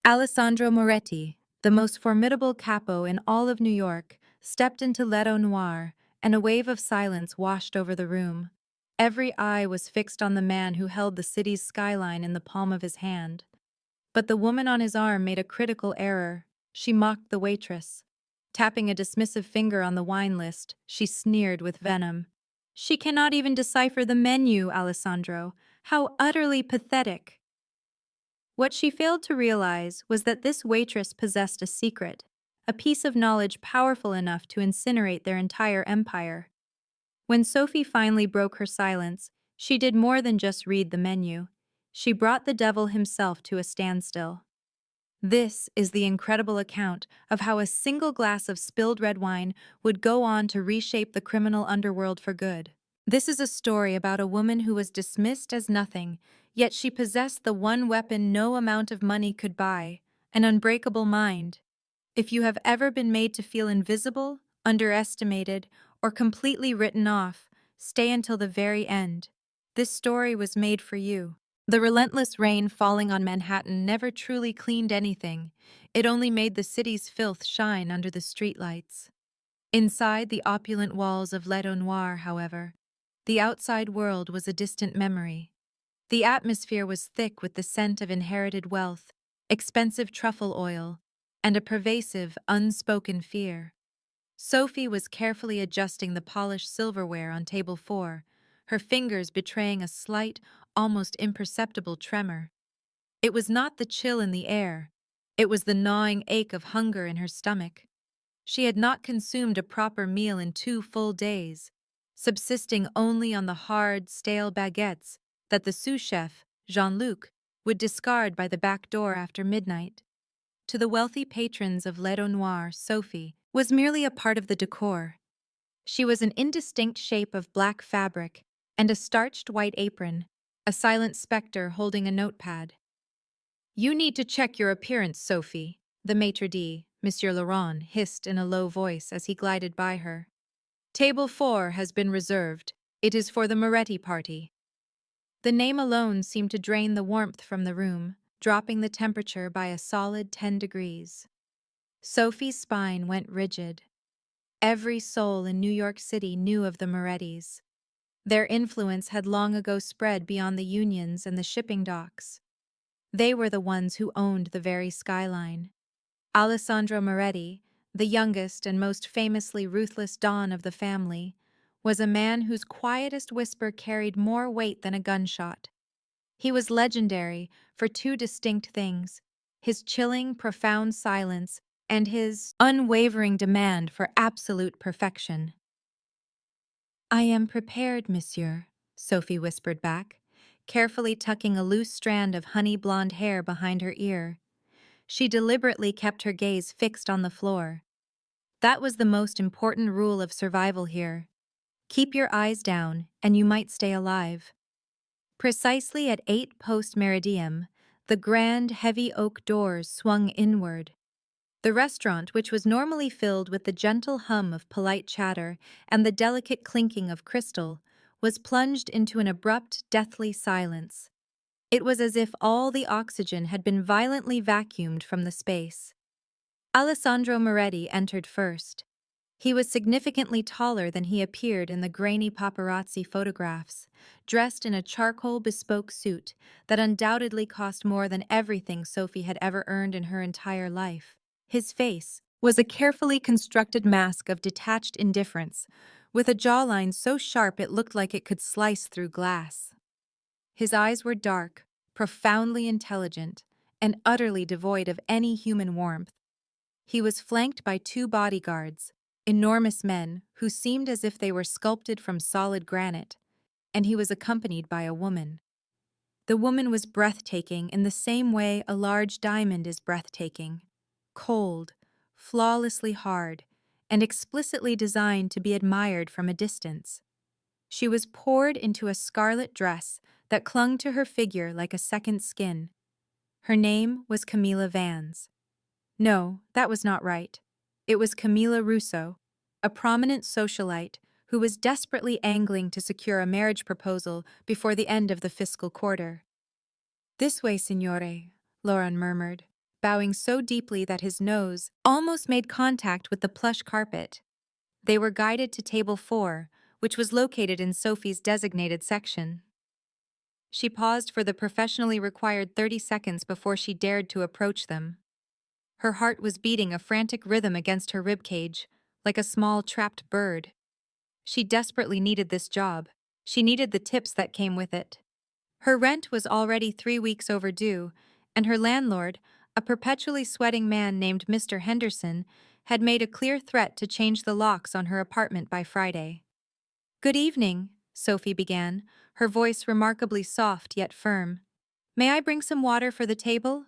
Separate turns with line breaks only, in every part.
Alessandro Moretti, the most formidable capo in all of New York, stepped into Leto Noir, and a wave of silence washed over the room. Every eye was fixed on the man who held the city's skyline in the palm of his hand. But the woman on his arm made a critical error. She mocked the waitress. Tapping a dismissive finger on the wine list, she sneered with venom. "She cannot even decipher the menu, Alessandro. How utterly pathetic." What she failed to realize was that this waitress possessed a secret, a piece of knowledge powerful enough to incinerate their entire empire. When Sophie finally broke her silence, she did more than just read the menu. She brought the devil himself to a standstill. This is the incredible account of how a single glass of spilled red wine would go on to reshape the criminal underworld for good. This is a story about a woman who was dismissed as nothing, yet she possessed the one weapon no amount of money could buy, an unbreakable mind. If you have ever been made to feel invisible, underestimated, or completely written off, stay until the very end. This story was made for you. The relentless rain falling on Manhattan never truly cleaned anything. It only made the city's filth shine under the streetlights. Inside the opulent walls of Leto Noir, however, the outside world was a distant memory. The atmosphere was thick with the scent of inherited wealth, expensive truffle oil, and a pervasive, unspoken fear. Sophie was carefully adjusting the polished silverware on table 4, her fingers betraying a slight, almost imperceptible tremor. It was not the chill in the air, it was the gnawing ache of hunger in her stomach. She had not consumed a proper meal in 2 full days, subsisting only on the hard, stale baguettes that the sous-chef, Jean-Luc, would discard by the back door after midnight. To the wealthy patrons of Leto Noir, Sophie was merely a part of the decor. She was an indistinct shape of black fabric and a starched white apron, a silent specter holding a notepad. "You need to check your appearance, Sophie," the maitre d', Monsieur Laurent, hissed in a low voice as he glided by her. "Table 4 has been reserved. It is for the Moretti party." The name alone seemed to drain the warmth from the room, dropping the temperature by a solid 10 degrees. Sophie's spine went rigid. Every soul in New York City knew of the Morettis. Their influence had long ago spread beyond the unions and the shipping docks. They were the ones who owned the very skyline. Alessandro Moretti, the youngest and most famously ruthless don of the family, was a man whose quietest whisper carried more weight than a gunshot. He was legendary for 2 distinct things: his chilling, profound silence and his unwavering demand for absolute perfection. "I am prepared, monsieur," Sophie whispered back, carefully tucking a loose strand of honey-blonde hair behind her ear. She deliberately kept her gaze fixed on the floor. That was the most important rule of survival here. Keep your eyes down, and you might stay alive. Precisely at 8 post-meridium, the grand, heavy oak doors swung inward. The restaurant, which was normally filled with the gentle hum of polite chatter and the delicate clinking of crystal, was plunged into an abrupt, deathly silence. It was as if all the oxygen had been violently vacuumed from the space. Alessandro Moretti entered first. He was significantly taller than he appeared in the grainy paparazzi photographs, dressed in a charcoal bespoke suit that undoubtedly cost more than everything Sophie had ever earned in her entire life. His face was a carefully constructed mask of detached indifference, with a jawline so sharp it looked like it could slice through glass. His eyes were dark, profoundly intelligent, and utterly devoid of any human warmth. He was flanked by 2 bodyguards, enormous men who seemed as if they were sculpted from solid granite, and he was accompanied by a woman. The woman was breathtaking in the same way a large diamond is breathtaking: cold, flawlessly hard, and explicitly designed to be admired from a distance. She was poured into a scarlet dress that clung to her figure like a second skin. Her name was Camilla Vans. No, that was not right. It was Camilla Russo, a prominent socialite who was desperately angling to secure a marriage proposal before the end of the fiscal quarter. "This way, signore," Lauren murmured. bowing so deeply that his nose almost made contact with the plush carpet. They were guided to table 4, which was located in Sophie's designated section. She paused for the professionally required 30 seconds before she dared to approach them. Her heart was beating a frantic rhythm against her ribcage, like a small trapped bird. She desperately needed this job. She needed the tips that came with it. Her rent was already 3 weeks overdue, and her landlord, a perpetually sweating man named Mr. Henderson, had made a clear threat to change the locks on her apartment by Friday. "Good evening," Sophie began, her voice remarkably soft yet firm. "May I bring some water for the table?"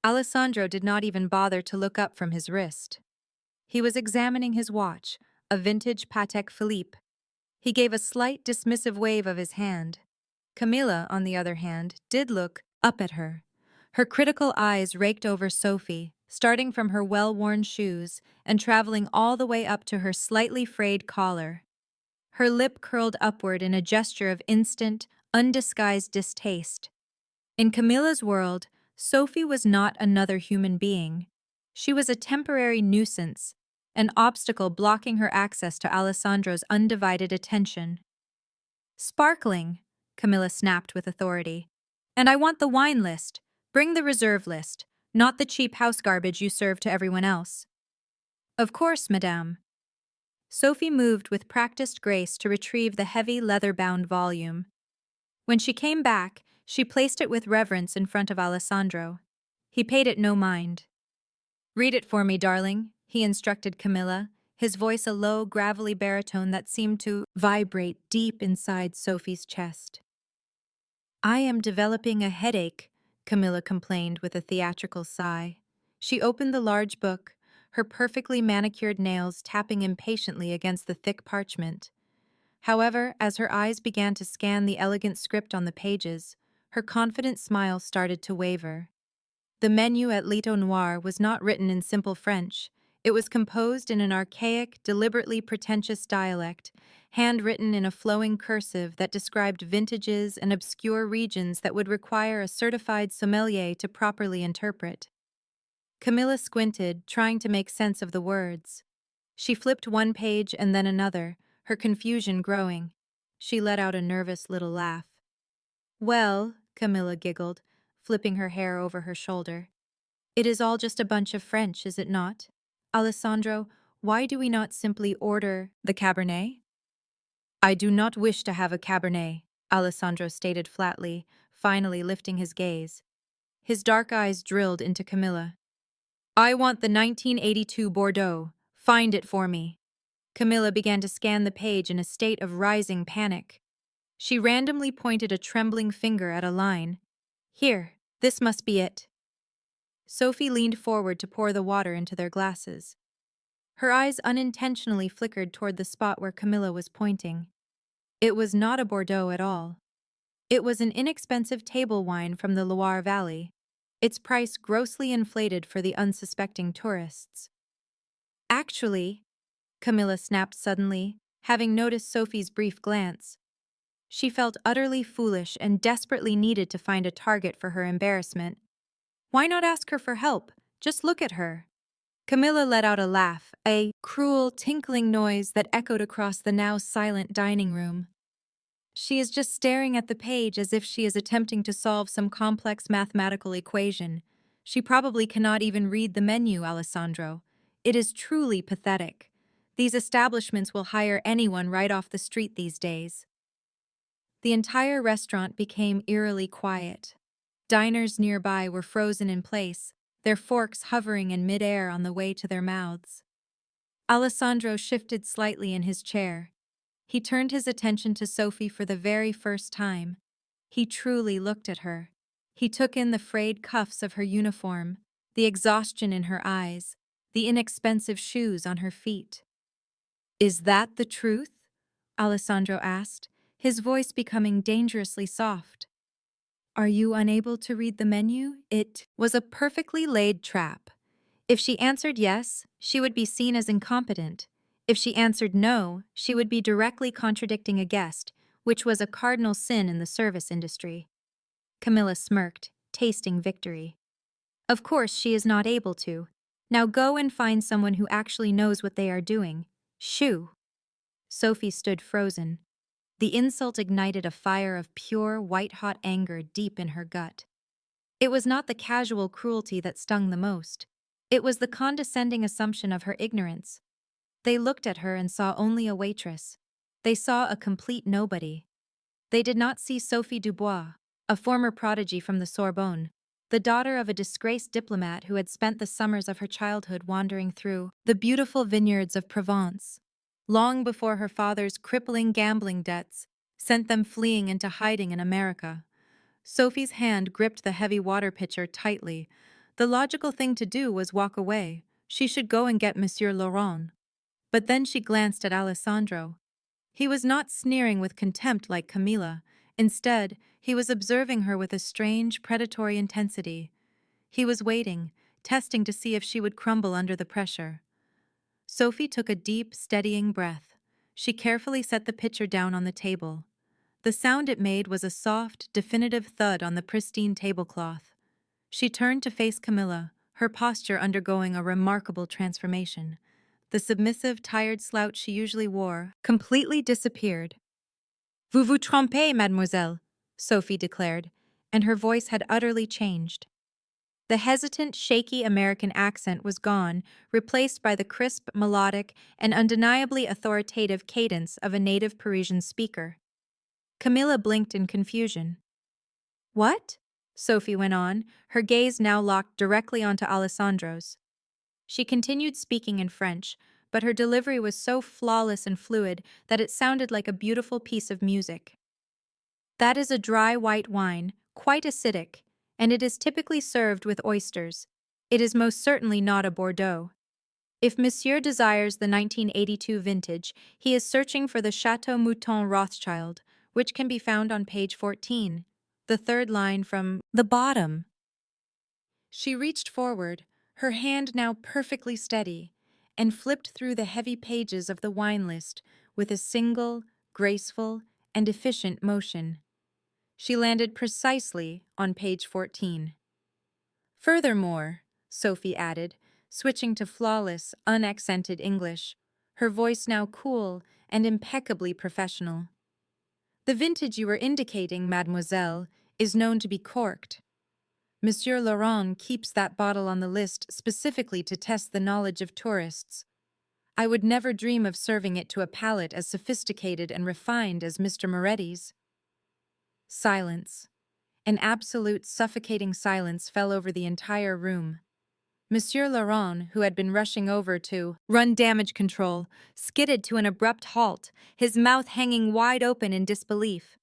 Alessandro did not even bother to look up from his wrist. He was examining his watch, a vintage Patek Philippe. He gave a slight dismissive wave of his hand. Camilla, on the other hand, did look up at her. Her critical eyes raked over Sophie, starting from her well-worn shoes and traveling all the way up to her slightly frayed collar. Her lip curled upward in a gesture of instant, undisguised distaste. In Camilla's world, Sophie was not another human being. She was a temporary nuisance, an obstacle blocking her access to Alessandro's undivided attention. "Sparkling," Camilla snapped with authority. "And I want the wine list. Bring the reserve list, not the cheap house garbage you serve to everyone else." "Of course, madame." Sophie moved with practiced grace to retrieve the heavy leather-bound volume. When she came back, she placed it with reverence in front of Alessandro. He paid it no mind. "Read it for me, darling," he instructed Camilla, his voice a low, gravelly baritone that seemed to vibrate deep inside Sophie's chest. "I am developing a headache," Camilla complained with a theatrical sigh. She opened the large book, her perfectly manicured nails tapping impatiently against the thick parchment. However, as her eyes began to scan the elegant script on the pages, her confident smile started to waver. The menu at Lito Noir was not written in simple French. It was composed in an archaic, deliberately pretentious dialect, handwritten in a flowing cursive that described vintages and obscure regions that would require a certified sommelier to properly interpret. Camilla squinted, trying to make sense of the words. She flipped one page and then another, her confusion growing. She let out a nervous little laugh. "Well," Camilla giggled, flipping her hair over her shoulder, "it is all just a bunch of French, is it not? Alessandro, why do we not simply order the Cabernet?" "I do not wish to have a Cabernet," Alessandro stated flatly, finally lifting his gaze. His dark eyes drilled into Camilla. "I want the 1982 Bordeaux. Find it for me." Camilla began to scan the page in a state of rising panic. She randomly pointed a trembling finger at a line. "Here, this must be it." Sophie leaned forward to pour the water into their glasses. Her eyes unintentionally flickered toward the spot where Camilla was pointing. It was not a Bordeaux at all. It was an inexpensive table wine from the Loire Valley, its price grossly inflated for the unsuspecting tourists. "Actually," Camilla snapped suddenly, having noticed Sophie's brief glance. She felt utterly foolish and desperately needed to find a target for her embarrassment. Why not ask her for help? Just look at her. Camilla let out a laugh, a cruel, tinkling noise that echoed across the now silent dining room. "She is just staring at the page as if she is attempting to solve some complex mathematical equation. She probably cannot even read the menu, Alessandro. It is truly pathetic. These establishments will hire anyone right off the street these days." The entire restaurant became eerily quiet. Diners nearby were frozen in place, their forks hovering in midair on the way to their mouths. Alessandro shifted slightly in his chair. He turned his attention to Sophie for the very first time. He truly looked at her. He took in the frayed cuffs of her uniform, the exhaustion in her eyes, the inexpensive shoes on her feet. "Is that the truth?" Alessandro asked, his voice becoming dangerously soft. "Are you unable to read the menu?" It was a perfectly laid trap. If she answered yes, she would be seen as incompetent. If she answered no, she would be directly contradicting a guest, which was a cardinal sin in the service industry. Camilla smirked, tasting victory. Of course, she is not able to. Now go and find someone who actually knows what they are doing. Shoo! Sophie stood frozen. The insult ignited a fire of pure, white-hot anger deep in her gut. It was not the casual cruelty that stung the most. It was the condescending assumption of her ignorance. They looked at her and saw only a waitress. They saw a complete nobody. They did not see Sophie Dubois, a former prodigy from the Sorbonne, the daughter of a disgraced diplomat who had spent the summers of her childhood wandering through the beautiful vineyards of Provence, long before her father's crippling gambling debts sent them fleeing into hiding in America. Sophie's hand gripped the heavy water pitcher tightly. The logical thing to do was walk away. She should go and get Monsieur Laurent. But then she glanced at Alessandro. He was not sneering with contempt like Camilla. Instead, he was observing her with a strange, predatory intensity. He was waiting, testing to see if she would crumble under the pressure. Sophie took a deep, steadying breath. She carefully set the pitcher down on the table. The sound it made was a soft, definitive thud on the pristine tablecloth. She turned to face Camilla, her posture undergoing a remarkable transformation. The submissive, tired slouch she usually wore completely disappeared. "Vous vous trompez, mademoiselle," Sophie declared, and her voice had utterly changed. The hesitant, shaky American accent was gone, replaced by the crisp, melodic, and undeniably authoritative cadence of a native Parisian speaker. Camilla blinked in confusion. "What?" Sophie went on, her gaze now locked directly onto Alessandro's. She continued speaking in French, but her delivery was so flawless and fluid that it sounded like a beautiful piece of music. "That is a dry white wine, quite acidic, and it is typically served with oysters. It is most certainly not a Bordeaux. If Monsieur desires the 1982 vintage, he is searching for the Chateau Mouton Rothschild, which can be found on page 14, the third line from the bottom." She reached forward, her hand now perfectly steady, and flipped through the heavy pages of the wine list with a single, graceful, and efficient motion. She landed precisely on page 14. "Furthermore," Sophie added, switching to flawless, unaccented English, her voice now cool and impeccably professional, "the vintage you were indicating, mademoiselle, is known to be corked. Monsieur Laurent keeps that bottle on the list specifically to test the knowledge of tourists. I would never dream of serving it to a palate as sophisticated and refined as Mr. Moretti's." Silence. An absolute suffocating silence fell over the entire room. Monsieur Laurent, who had been rushing over to run damage control, skidded to an abrupt halt, his mouth hanging wide open in disbelief.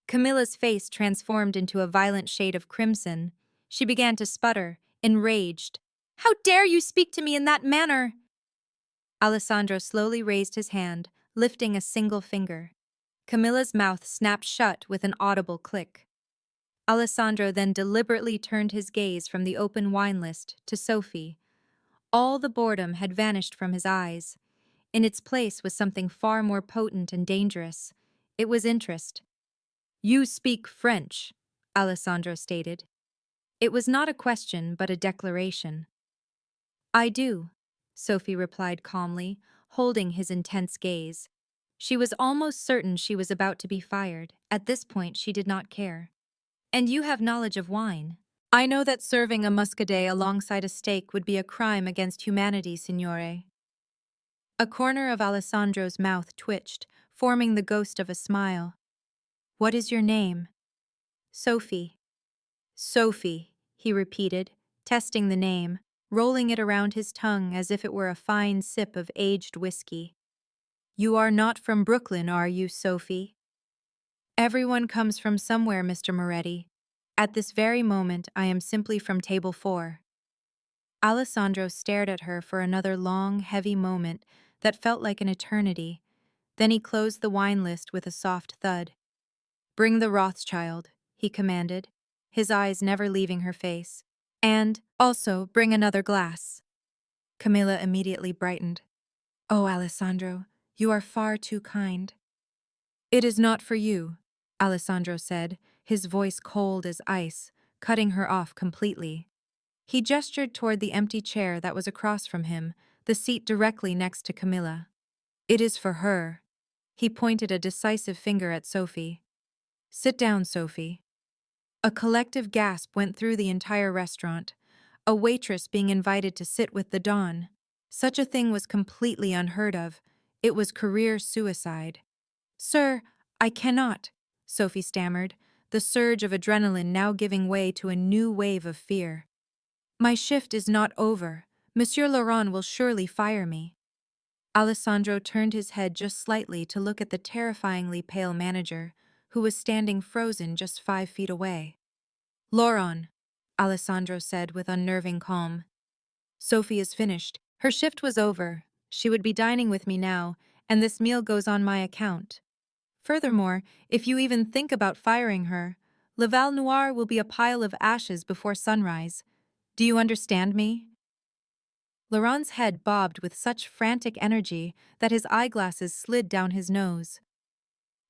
Camilla's face transformed into a violent shade of crimson. She began to sputter, enraged. "How dare you speak to me in that manner?" Alessandro slowly raised his hand, lifting a single finger. Camilla's mouth snapped shut with an audible click. Alessandro then deliberately turned his gaze from the open wine list to Sophie. All the boredom had vanished from his eyes. In its place was something far more potent and dangerous. It was interest. "You speak French," Alessandro stated. It was not a question, but a declaration. "I do," Sophie replied calmly, holding his intense gaze. She was almost certain she was about to be fired. At this point, she did not care. "And you have knowledge of wine." "I know that serving a muscadet alongside a steak would be a crime against humanity, signore." A corner of Alessandro's mouth twitched, forming the ghost of a smile. "What is your name?" "Sophie." "Sophie," he repeated, testing the name, rolling it around his tongue as if it were a fine sip of aged whiskey. "You are not from Brooklyn, are you, Sophie?" "Everyone comes from somewhere, Mr. Moretti. At this very moment, I am simply from table 4. Alessandro stared at her for another long, heavy moment that felt like an eternity. Then he closed the wine list with a soft thud. "Bring the Rothschild," he commanded, his eyes never leaving her face. "And, also, bring another glass." Camilla immediately brightened. "Oh, Alessandro, you are far too kind." "It is not for you," Alessandro said, his voice cold as ice, cutting her off completely. He gestured toward the empty chair that was across from him, the seat directly next to Camilla. It is for her. He pointed a decisive finger at Sophie. Sit down, Sophie. A collective gasp went through the entire restaurant, a waitress being invited to sit with the Don. Such a thing was completely unheard of. It was career suicide. Sir, I cannot, Sophie stammered, the surge of adrenaline now giving way to a new wave of fear. My shift is not over. Monsieur Laurent will surely fire me. Alessandro turned his head just slightly to look at the terrifyingly pale manager, who was standing frozen just 5 feet away. Laurent, Alessandro said with unnerving calm. Sophie is finished. Her shift was over. She would be dining with me now, and this meal goes on my account. Furthermore, if you even think about firing her, Le Val Noir will be a pile of ashes before sunrise. Do you understand me? Laurent's head bobbed with such frantic energy that his eyeglasses slid down his nose.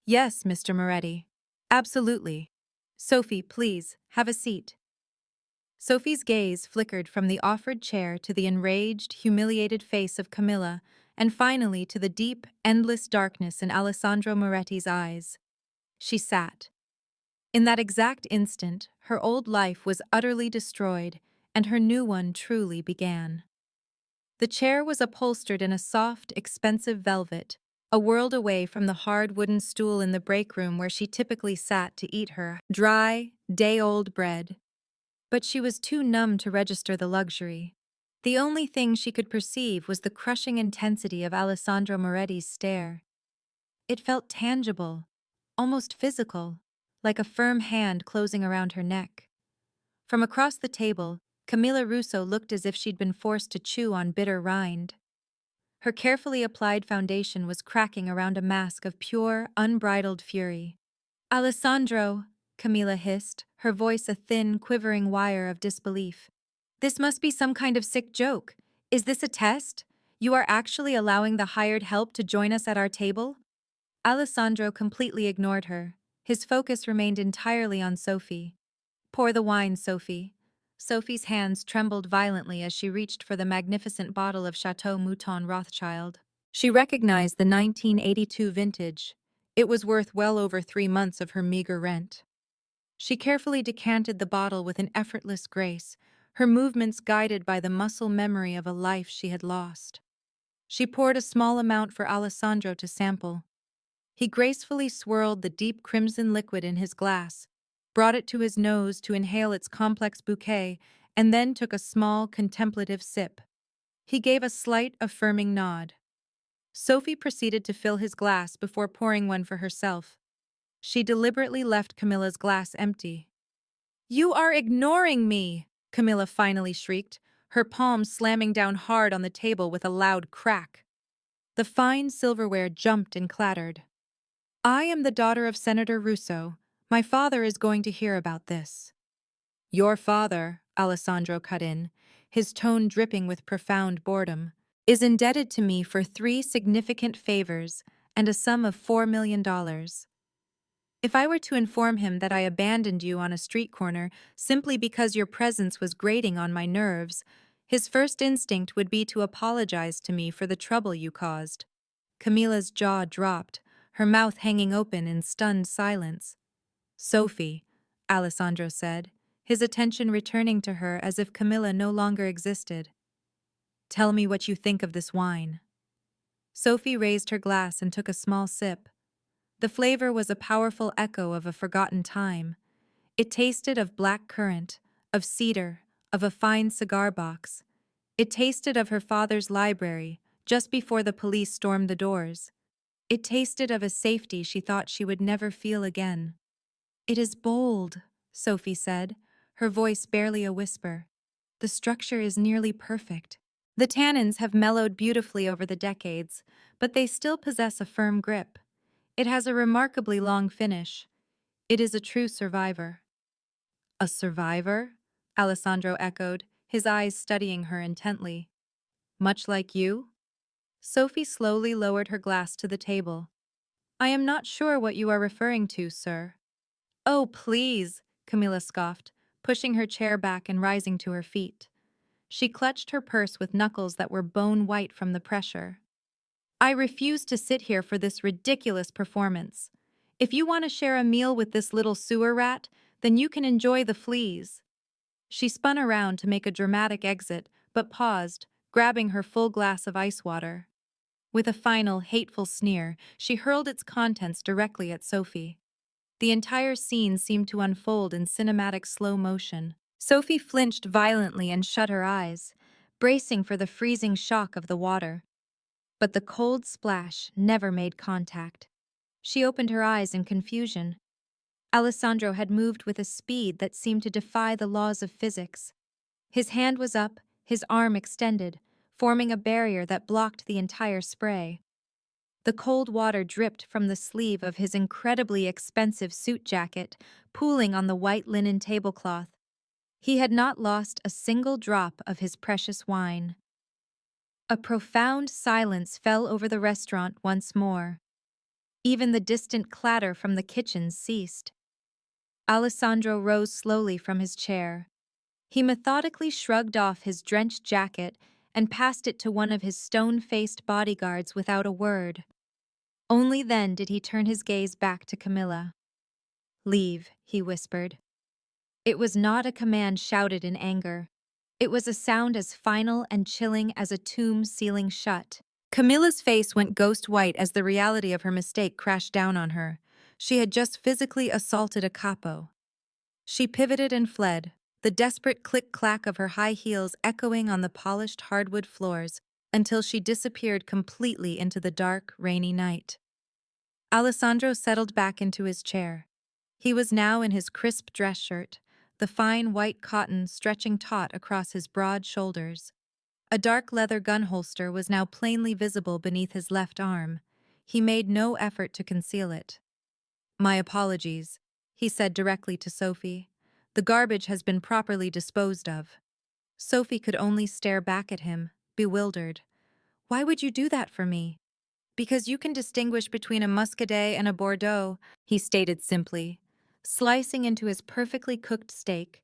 Yes, Mr. Moretti. Absolutely. Sophie, please, have a seat. Sophie's gaze flickered from the offered chair to the enraged, humiliated face of Camilla, and finally to the deep, endless darkness in Alessandro Moretti's eyes. She sat. In that exact instant, her old life was utterly destroyed, and her new one truly began. The chair was upholstered in a soft, expensive velvet, a world away from the hard wooden stool in the break room where she typically sat to eat her dry, day-old bread. But she was too numb to register the luxury. The only thing she could perceive was the crushing intensity of Alessandro Moretti's stare. It felt tangible, almost physical, like a firm hand closing around her neck. From across the table, Camilla Russo looked as if she'd been forced to chew on bitter rind. Her carefully applied foundation was cracking around a mask of pure, unbridled fury. Alessandro, Camilla hissed, her voice a thin, quivering wire of disbelief. This must be some kind of sick joke. Is this a test? You are actually allowing the hired help to join us at our table? Alessandro completely ignored her. His focus remained entirely on Sophie. Pour the wine, Sophie. Sophie's hands trembled violently as she reached for the magnificent bottle of Chateau Mouton Rothschild. She recognized the 1982 vintage. It was worth well over 3 months of her meager rent. She carefully decanted the bottle with an effortless grace, her movements guided by the muscle memory of a life she had lost. She poured a small amount for Alessandro to sample. He gracefully swirled the deep crimson liquid in his glass, brought it to his nose to inhale its complex bouquet, and then took a small, contemplative sip. He gave a slight, affirming nod. Sophie proceeded to fill his glass before pouring one for herself. She deliberately left Camilla's glass empty. You are ignoring me, Camilla finally shrieked, her palm slamming down hard on the table with a loud crack. The fine silverware jumped and clattered. I am the daughter of Senator Russo. My father is going to hear about this. Your father, Alessandro cut in, his tone dripping with profound boredom, is indebted to me for 3 significant favors and a sum of $4 million. If I were to inform him that I abandoned you on a street corner simply because your presence was grating on my nerves, his first instinct would be to apologize to me for the trouble you caused. Camilla's jaw dropped, her mouth hanging open in stunned silence. Sophie, Alessandro said, his attention returning to her as if Camilla no longer existed. Tell me what you think of this wine. Sophie raised her glass and took a small sip. The flavor was a powerful echo of a forgotten time. It tasted of black currant, of cedar, of a fine cigar box. It tasted of her father's library, just before the police stormed the doors. It tasted of a safety she thought she would never feel again. It is bold, Sophie said, her voice barely a whisper. The structure is nearly perfect. The tannins have mellowed beautifully over the decades, but they still possess a firm grip. It has a remarkably long finish. It is a true survivor. A survivor? Alessandro echoed, his eyes studying her intently. Much like you? Sophie slowly lowered her glass to the table. I am not sure what you are referring to, sir. Oh, please, Camilla scoffed, pushing her chair back and rising to her feet. She clutched her purse with knuckles that were bone white from the pressure. I refuse to sit here for this ridiculous performance. If you want to share a meal with this little sewer rat, then you can enjoy the fleas. She spun around to make a dramatic exit, but paused, grabbing her full glass of ice water. With a final, hateful sneer, she hurled its contents directly at Sophie. The entire scene seemed to unfold in cinematic slow motion. Sophie flinched violently and shut her eyes, bracing for the freezing shock of the water. But the cold splash never made contact. She opened her eyes in confusion. Alessandro had moved with a speed that seemed to defy the laws of physics. His hand was up, his arm extended, forming a barrier that blocked the entire spray. The cold water dripped from the sleeve of his incredibly expensive suit jacket, pooling on the white linen tablecloth. He had not lost a single drop of his precious wine. A profound silence fell over the restaurant once more. Even the distant clatter from the kitchen ceased. Alessandro rose slowly from his chair. He methodically shrugged off his drenched jacket and passed it to one of his stone-faced bodyguards without a word. Only then did he turn his gaze back to Camilla. "Leave," he whispered. It was not a command shouted in anger. It was a sound as final and chilling as a tomb sealing shut. Camilla's face went ghost white as the reality of her mistake crashed down on her. She had just physically assaulted a capo. She pivoted and fled, the desperate click-clack of her high heels echoing on the polished hardwood floors until she disappeared completely into the dark, rainy night. Alessandro settled back into his chair. He was now in his crisp dress shirt, the fine white cotton stretching taut across his broad shoulders. A dark leather gun holster was now plainly visible beneath his left arm. He made no effort to conceal it. "My apologies," he said directly to Sophie. "The garbage has been properly disposed of." Sophie could only stare back at him, bewildered. "Why would you do that for me?" "Because you can distinguish between a Muscadet and a Bordeaux," he stated simply, slicing into his perfectly cooked steak.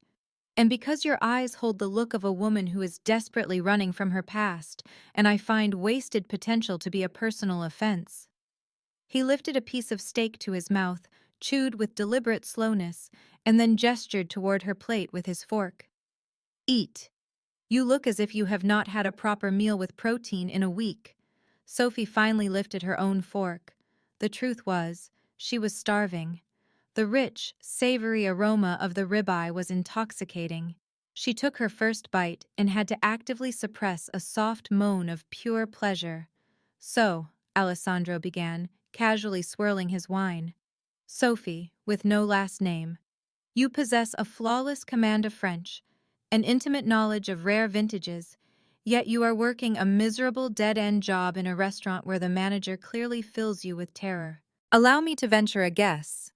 "And because your eyes hold the look of a woman who is desperately running from her past, and I find wasted potential to be a personal offense." He lifted a piece of steak to his mouth, chewed with deliberate slowness, and then gestured toward her plate with his fork. "Eat. You look as if you have not had a proper meal with protein in a week." Sophie finally lifted her own fork. The truth was, she was starving. The rich, savory aroma of the ribeye was intoxicating. She took her first bite and had to actively suppress a soft moan of pure pleasure. "So," Alessandro began, casually swirling his wine. "Sophie, with no last name, you possess a flawless command of French, an intimate knowledge of rare vintages, yet you are working a miserable dead-end job in a restaurant where the manager clearly fills you with terror. Allow me to venture a guess."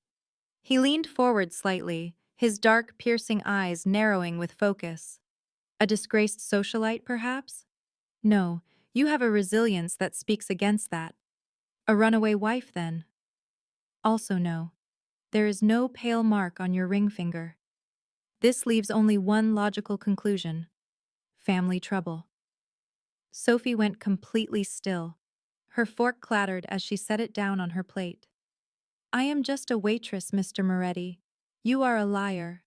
He leaned forward slightly, his dark, piercing eyes narrowing with focus. "A disgraced socialite, perhaps?" "No, you have a resilience that speaks against that." "A runaway wife, then?" "Also no. There is no pale mark on your ring finger." This leaves only one logical conclusion: family trouble. Sophie went completely still. Her fork clattered as she set it down on her plate. "I am just a waitress, Mr. Moretti. You are a liar."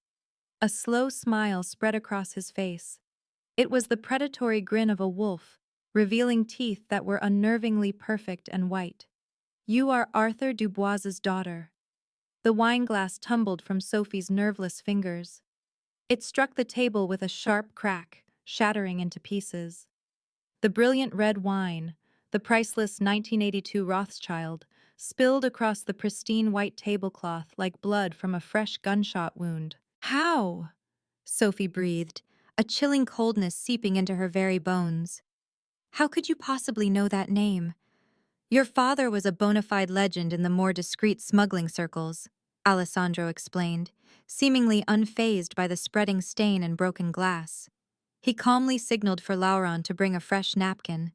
A slow smile spread across his face. It was the predatory grin of a wolf, revealing teeth that were unnervingly perfect and white. "You are Arthur Dubois's daughter." The wineglass tumbled from Sophie's nerveless fingers. It struck the table with a sharp crack, shattering into pieces. The brilliant red wine, the priceless 1982 Rothschild, spilled across the pristine white tablecloth like blood from a fresh gunshot wound. "How?" Sophie breathed, a chilling coldness seeping into her very bones. "How could you possibly know that name?" "Your father was a bona fide legend in the more discreet smuggling circles," Alessandro explained, seemingly unfazed by the spreading stain and broken glass. He calmly signaled for Lauron to bring a fresh napkin.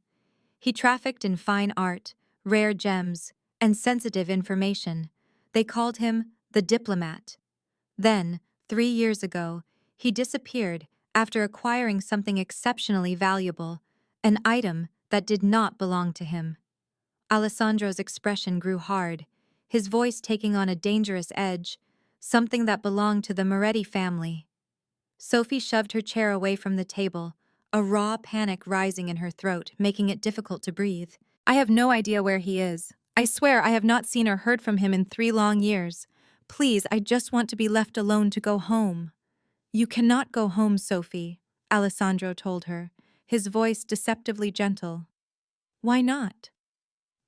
He trafficked in fine art, rare gems, and sensitive information. They called him the diplomat. Then, 3 years ago, He disappeared after acquiring something exceptionally valuable, an item that did not belong to him. Alessandro's expression grew hard, his voice taking on a dangerous edge, something that belonged to the Moretti family. Sophie shoved her chair away from the table, a raw panic rising in her throat, making it difficult to breathe. I have no idea where he is. I swear I have not seen or heard from him in 3 long years. Please, I just want to be left alone to go home. You cannot go home, Sophie, Alessandro told her, his voice deceptively gentle. Why not?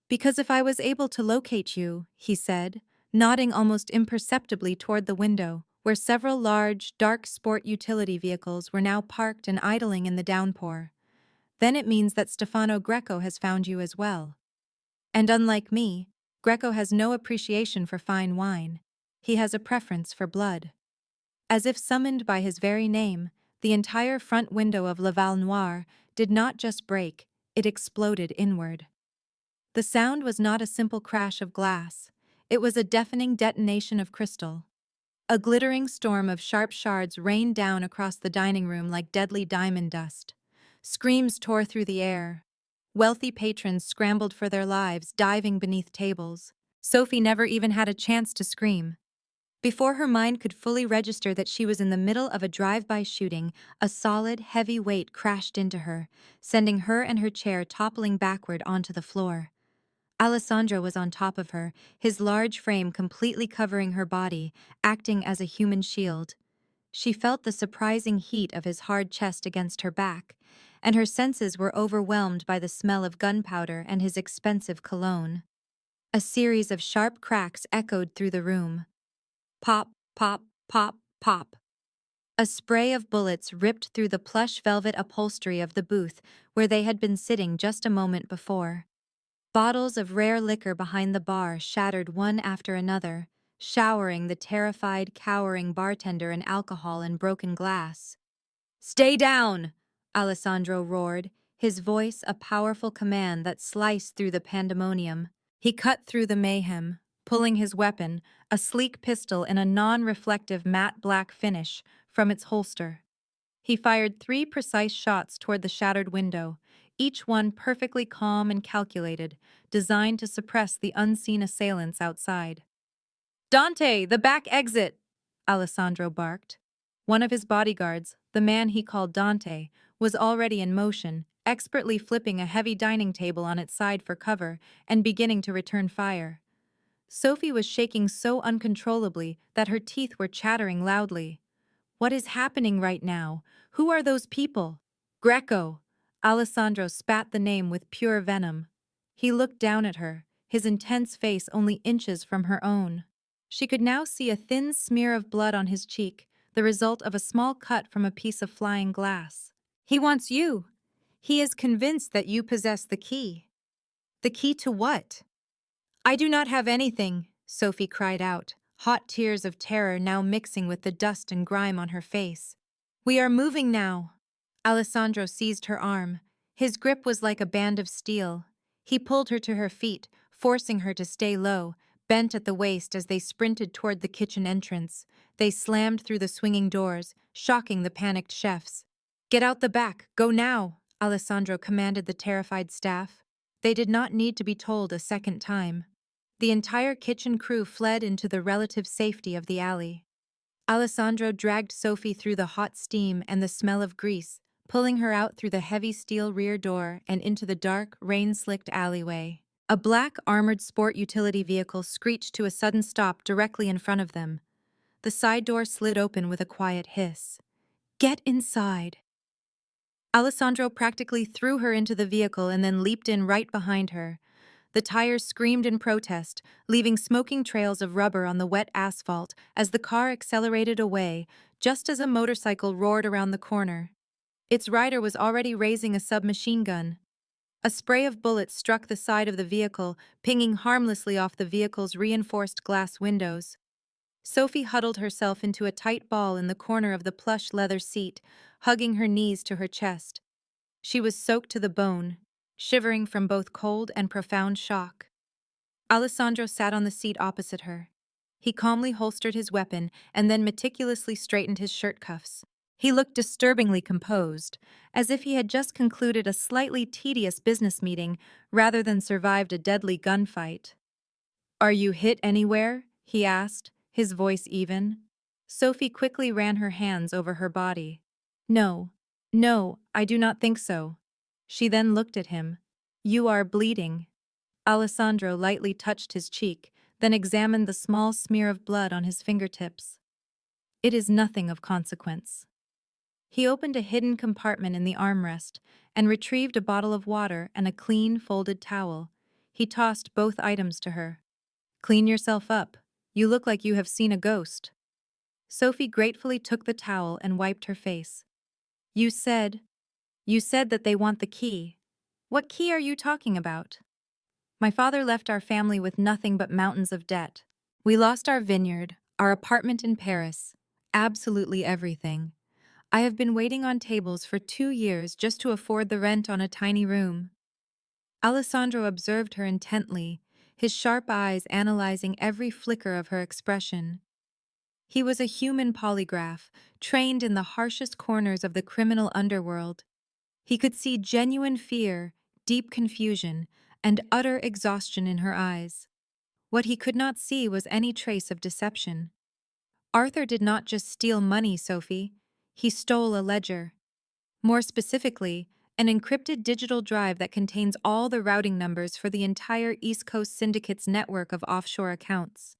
Because if I was able to locate you, he said, nodding almost imperceptibly toward the window, where several large, dark sport utility vehicles were now parked and idling in the downpour. Then it means that Stefano Greco has found you as well. And unlike me, Greco has no appreciation for fine wine. He has a preference for blood. As if summoned by his very name, the entire front window of La Val Noire did not just break, it exploded inward. The sound was not a simple crash of glass. It was a deafening detonation of crystal. A glittering storm of sharp shards rained down across the dining room like deadly diamond dust. Screams tore through the air. Wealthy patrons scrambled for their lives, diving beneath tables. Sophie never even had a chance to scream. Before her mind could fully register that she was in the middle of a drive-by shooting, a solid, heavy weight crashed into her, sending her and her chair toppling backward onto the floor. Alessandro was on top of her, his large frame completely covering her body, acting as a human shield. She felt the surprising heat of his hard chest against her back, and her senses were overwhelmed by the smell of gunpowder and his expensive cologne. A series of sharp cracks echoed through the room. Pop, pop, pop, pop. A spray of bullets ripped through the plush velvet upholstery of the booth where they had been sitting just a moment before. Bottles of rare liquor behind the bar shattered one after another, showering the terrified, cowering bartender in alcohol and broken glass. "Stay down!" Alessandro roared, his voice a powerful command that sliced through the pandemonium. He cut through the mayhem, pulling his weapon, a sleek pistol in a non-reflective matte black finish, from its holster. He fired 3 precise shots toward the shattered window, each one perfectly calm and calculated, designed to suppress the unseen assailants outside. "Dante, the back exit!" Alessandro barked. One of his bodyguards, the man he called Dante, was already in motion, expertly flipping a heavy dining table on its side for cover and beginning to return fire. Sophie was shaking so uncontrollably that her teeth were chattering loudly. What is happening right now? Who are those people? Greco. Alessandro spat the name with pure venom. He looked down at her, his intense face only inches from her own. She could now see a thin smear of blood on his cheek, the result of a small cut from a piece of flying glass. He wants you. He is convinced that you possess the key. The key to what? I do not have anything, Sophie cried out, hot tears of terror now mixing with the dust and grime on her face. We are moving now. Alessandro seized her arm. His grip was like a band of steel. He pulled her to her feet, forcing her to stay low, bent at the waist as they sprinted toward the kitchen entrance. They slammed through the swinging doors, shocking the panicked chefs. Get out the back, go now, Alessandro commanded the terrified staff. They did not need to be told a second time. The entire kitchen crew fled into the relative safety of the alley. Alessandro dragged Sophie through the hot steam and the smell of grease, pulling her out through the heavy steel rear door and into the dark, rain-slicked alleyway. A black, armored sport utility vehicle screeched to a sudden stop directly in front of them. The side door slid open with a quiet hiss. Get inside. Alessandro practically threw her into the vehicle and then leaped in right behind her. The tires screamed in protest, leaving smoking trails of rubber on the wet asphalt as the car accelerated away, just as a motorcycle roared around the corner. Its rider was already raising a submachine gun. A spray of bullets struck the side of the vehicle, pinging harmlessly off the vehicle's reinforced glass windows. Sophie huddled herself into a tight ball in the corner of the plush leather seat, hugging her knees to her chest. She was soaked to the bone, shivering from both cold and profound shock. Alessandro sat on the seat opposite her. He calmly holstered his weapon and then meticulously straightened his shirt cuffs. He looked disturbingly composed, as if he had just concluded a slightly tedious business meeting rather than survived a deadly gunfight. "Are you hit anywhere?" he asked, his voice even. Sophie quickly ran her hands over her body. "No, no, I do not think so." She then looked at him. "You are bleeding." Alessandro lightly touched his cheek, then examined the small smear of blood on his fingertips. "It is nothing of consequence." He opened a hidden compartment in the armrest and retrieved a bottle of water and a clean, folded towel. He tossed both items to her. "Clean yourself up. You look like you have seen a ghost." Sophie gratefully took the towel and wiped her face. You said that they want the key. What key are you talking about?" "My father left our family with nothing but mountains of debt. We lost our vineyard, our apartment in Paris, absolutely everything. I have been waiting on tables for 2 years just to afford the rent on a tiny room." Alessandro observed her intently, his sharp eyes analyzing every flicker of her expression. He was a human polygraph, trained in the harshest corners of the criminal underworld. He could see genuine fear, deep confusion, and utter exhaustion in her eyes. What he could not see was any trace of deception. "Arthur did not just steal money, Sophie. He stole a ledger. More specifically, an encrypted digital drive that contains all the routing numbers for the entire East Coast Syndicate's network of offshore accounts.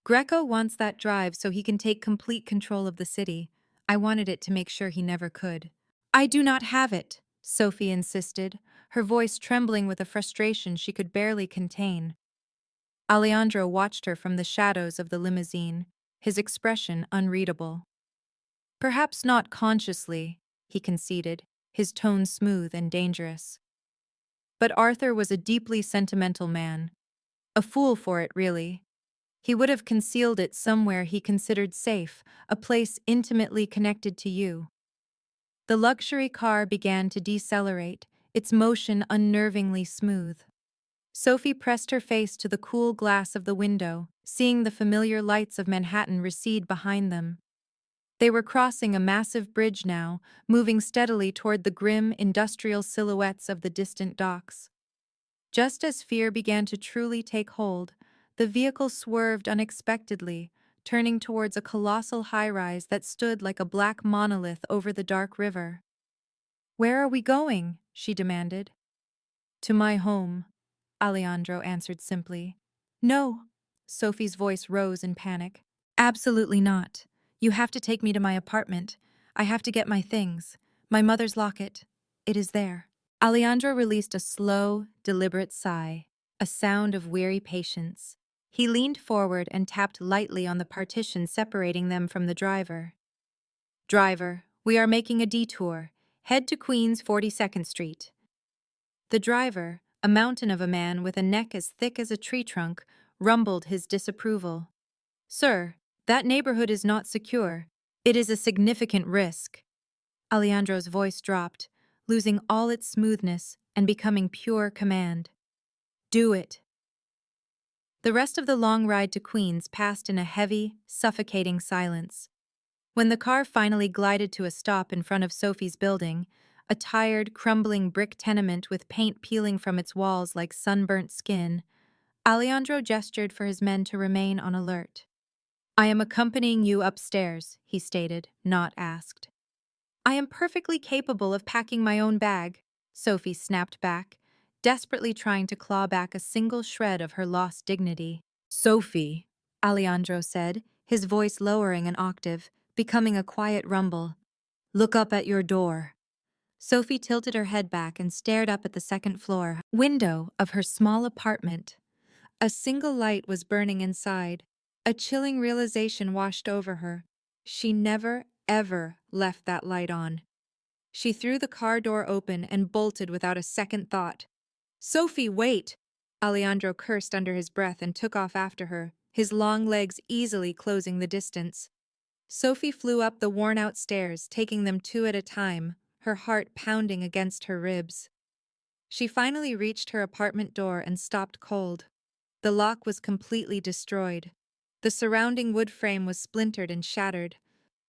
Greco wants that drive so he can take complete control of the city. I wanted it to make sure he never could." "I do not have it," Sophie insisted, her voice trembling with a frustration she could barely contain. Alejandro watched her from the shadows of the limousine, his expression unreadable. "Perhaps not consciously," he conceded, his tone smooth and dangerous. "But Arthur was a deeply sentimental man. A fool for it, really. He would have concealed it somewhere he considered safe, a place intimately connected to you." The luxury car began to decelerate, its motion unnervingly smooth. Sophie pressed her face to the cool glass of the window, seeing the familiar lights of Manhattan recede behind them. They were crossing a massive bridge now, moving steadily toward the grim, industrial silhouettes of the distant docks. Just as fear began to truly take hold, the vehicle swerved unexpectedly, turning towards a colossal high-rise that stood like a black monolith over the dark river. "Where are we going?" she demanded. "To my home," Alejandro answered simply. "No." Sophie's voice rose in panic. "Absolutely not. You have to take me to my apartment. I have to get my things. My mother's locket. It is there." Alejandro released a slow, deliberate sigh, a sound of weary patience. He leaned forward and tapped lightly on the partition separating them from the driver. "Driver, we are making a detour. Head to Queens 42nd Street." The driver, a mountain of a man with a neck as thick as a tree trunk, rumbled his disapproval. "Sir, that neighborhood is not secure. It is a significant risk." Alejandro's voice dropped, losing all its smoothness and becoming pure command. "Do it." The rest of the long ride to Queens passed in a heavy, suffocating silence. When the car finally glided to a stop in front of Sophie's building, a tired, crumbling brick tenement with paint peeling from its walls like sunburnt skin, Alejandro gestured for his men to remain on alert. "I am accompanying you upstairs," he stated, not asked. "I am perfectly capable of packing my own bag," Sophie snapped back, desperately trying to claw back a single shred of her lost dignity. "Sophie," Alejandro said, his voice lowering an octave, becoming a quiet rumble. "Look up at your door." Sophie tilted her head back and stared up at the second-floor window of her small apartment. A single light was burning inside. A chilling realization washed over her. She never, ever left that light on. She threw the car door open and bolted without a second thought. "Sophie, wait!" Alejandro cursed under his breath and took off after her, his long legs easily closing the distance. Sophie flew up the worn-out stairs, taking them two at a time, her heart pounding against her ribs. She finally reached her apartment door and stopped cold. The lock was completely destroyed. The surrounding wood frame was splintered and shattered.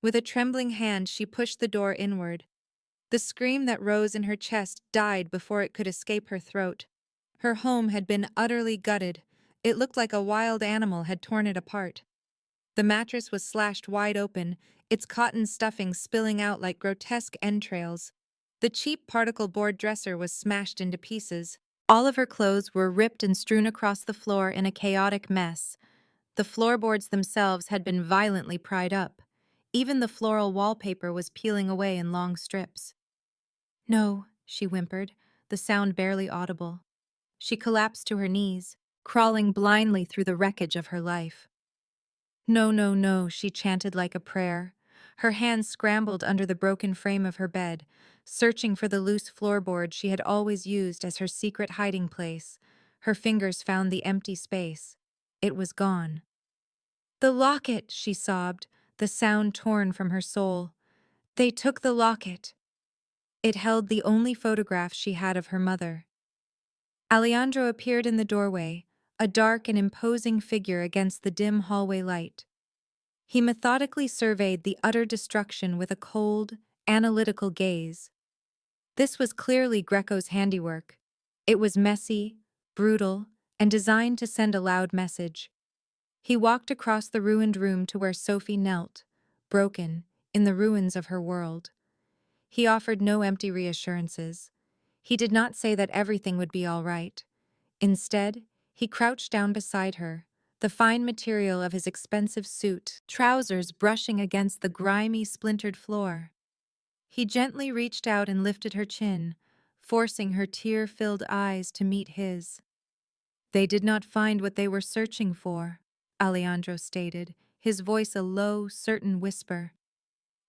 With a trembling hand, she pushed the door inward. The scream that rose in her chest died before it could escape her throat. Her home had been utterly gutted. It looked like a wild animal had torn it apart. The mattress was slashed wide open, its cotton stuffing spilling out like grotesque entrails. The cheap particle board dresser was smashed into pieces. All of her clothes were ripped and strewn across the floor in a chaotic mess. The floorboards themselves had been violently pried up. Even the floral wallpaper was peeling away in long strips. "No," she whimpered, the sound barely audible. She collapsed to her knees, crawling blindly through the wreckage of her life. "No, no, no," she chanted like a prayer. Her hands scrambled under the broken frame of her bed, searching for the loose floorboard she had always used as her secret hiding place. Her fingers found the empty space. It was gone. "The locket," she sobbed, the sound torn from her soul. "They took the locket." It held the only photograph she had of her mother. Alejandro appeared in the doorway, a dark and imposing figure against the dim hallway light. He methodically surveyed the utter destruction with a cold, analytical gaze. This was clearly Greco's handiwork. It was messy, brutal, and designed to send a loud message. He walked across the ruined room to where Sophie knelt, broken, in the ruins of her world. He offered no empty reassurances. He did not say that everything would be all right. Instead, he crouched down beside her, the fine material of his expensive suit, trousers brushing against the grimy, splintered floor. He gently reached out and lifted her chin, forcing her tear-filled eyes to meet his. "They did not find what they were searching for," Alejandro stated, his voice a low, certain whisper.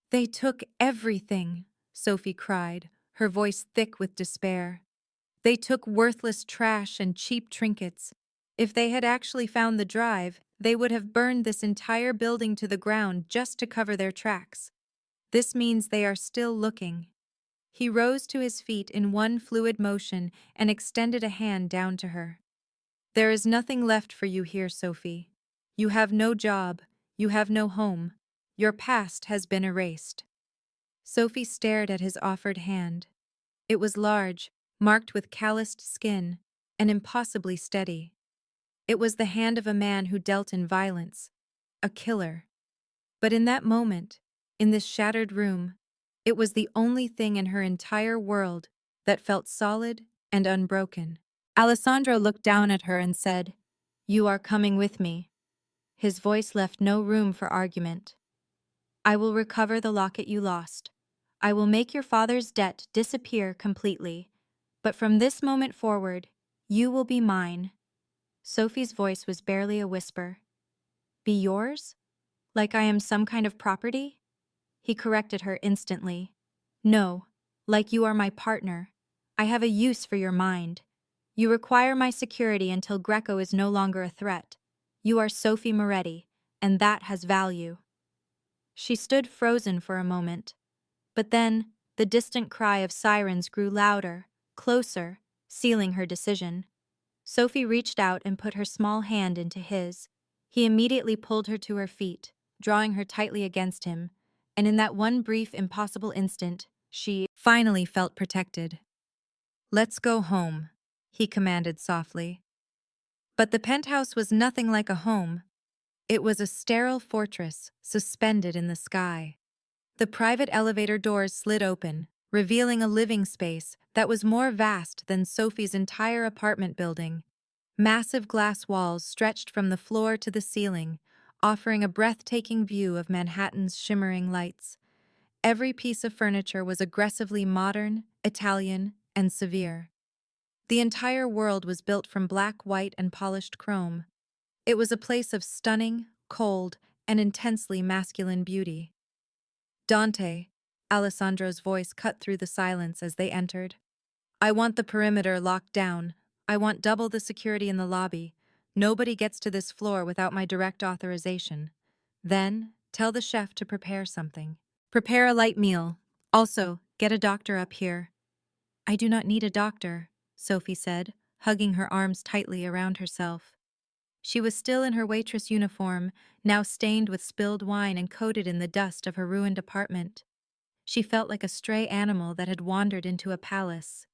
"They took everything," Sophie cried, her voice thick with despair. "They took worthless trash and cheap trinkets. If they had actually found the drive, they would have burned this entire building to the ground just to cover their tracks. This means they are still looking." He rose to his feet in one fluid motion and extended a hand down to her. "There is nothing left for you here, Sophie. You have no job, you have no home. Your past has been erased." Sophie stared at his offered hand. It was large, marked with calloused skin, and impossibly steady. It was the hand of a man who dealt in violence, a killer. But in that moment, in this shattered room, it was the only thing in her entire world that felt solid and unbroken. Alessandro looked down at her and said, "You are coming with me." His voice left no room for argument. "I will recover the locket you lost. I will make your father's debt disappear completely. But from this moment forward, you will be mine." Sophie's voice was barely a whisper. "Be yours? Like I am some kind of property?" He corrected her instantly. "No, like you are my partner. I have a use for your mind. You require my security until Greco is no longer a threat. You are Sophie Moretti, and that has value." She stood frozen for a moment. But then, the distant cry of sirens grew louder, closer, sealing her decision. Sophie reached out and put her small hand into his. He immediately pulled her to her feet, drawing her tightly against him, and in that one brief, impossible instant, she finally felt protected. "Let's go home," he commanded softly. But the penthouse was nothing like a home. It was a sterile fortress suspended in the sky. The private elevator doors slid open, revealing a living space that was more vast than Sophie's entire apartment building. Massive glass walls stretched from the floor to the ceiling, offering a breathtaking view of Manhattan's shimmering lights. Every piece of furniture was aggressively modern, Italian, and severe. The entire world was built from black, white, and polished chrome. It was a place of stunning, cold, and intensely masculine beauty. "Dante," Alessandro's voice cut through the silence as they entered. "I want the perimeter locked down. I want double the security in the lobby. Nobody gets to this floor without my direct authorization. Then, tell the chef to prepare something. Prepare a light meal. Also, get a doctor up here." "I do not need a doctor," Sophie said, hugging her arms tightly around herself. She was still in her waitress uniform, now stained with spilled wine and coated in the dust of her ruined apartment. She felt like a stray animal that had wandered into a palace.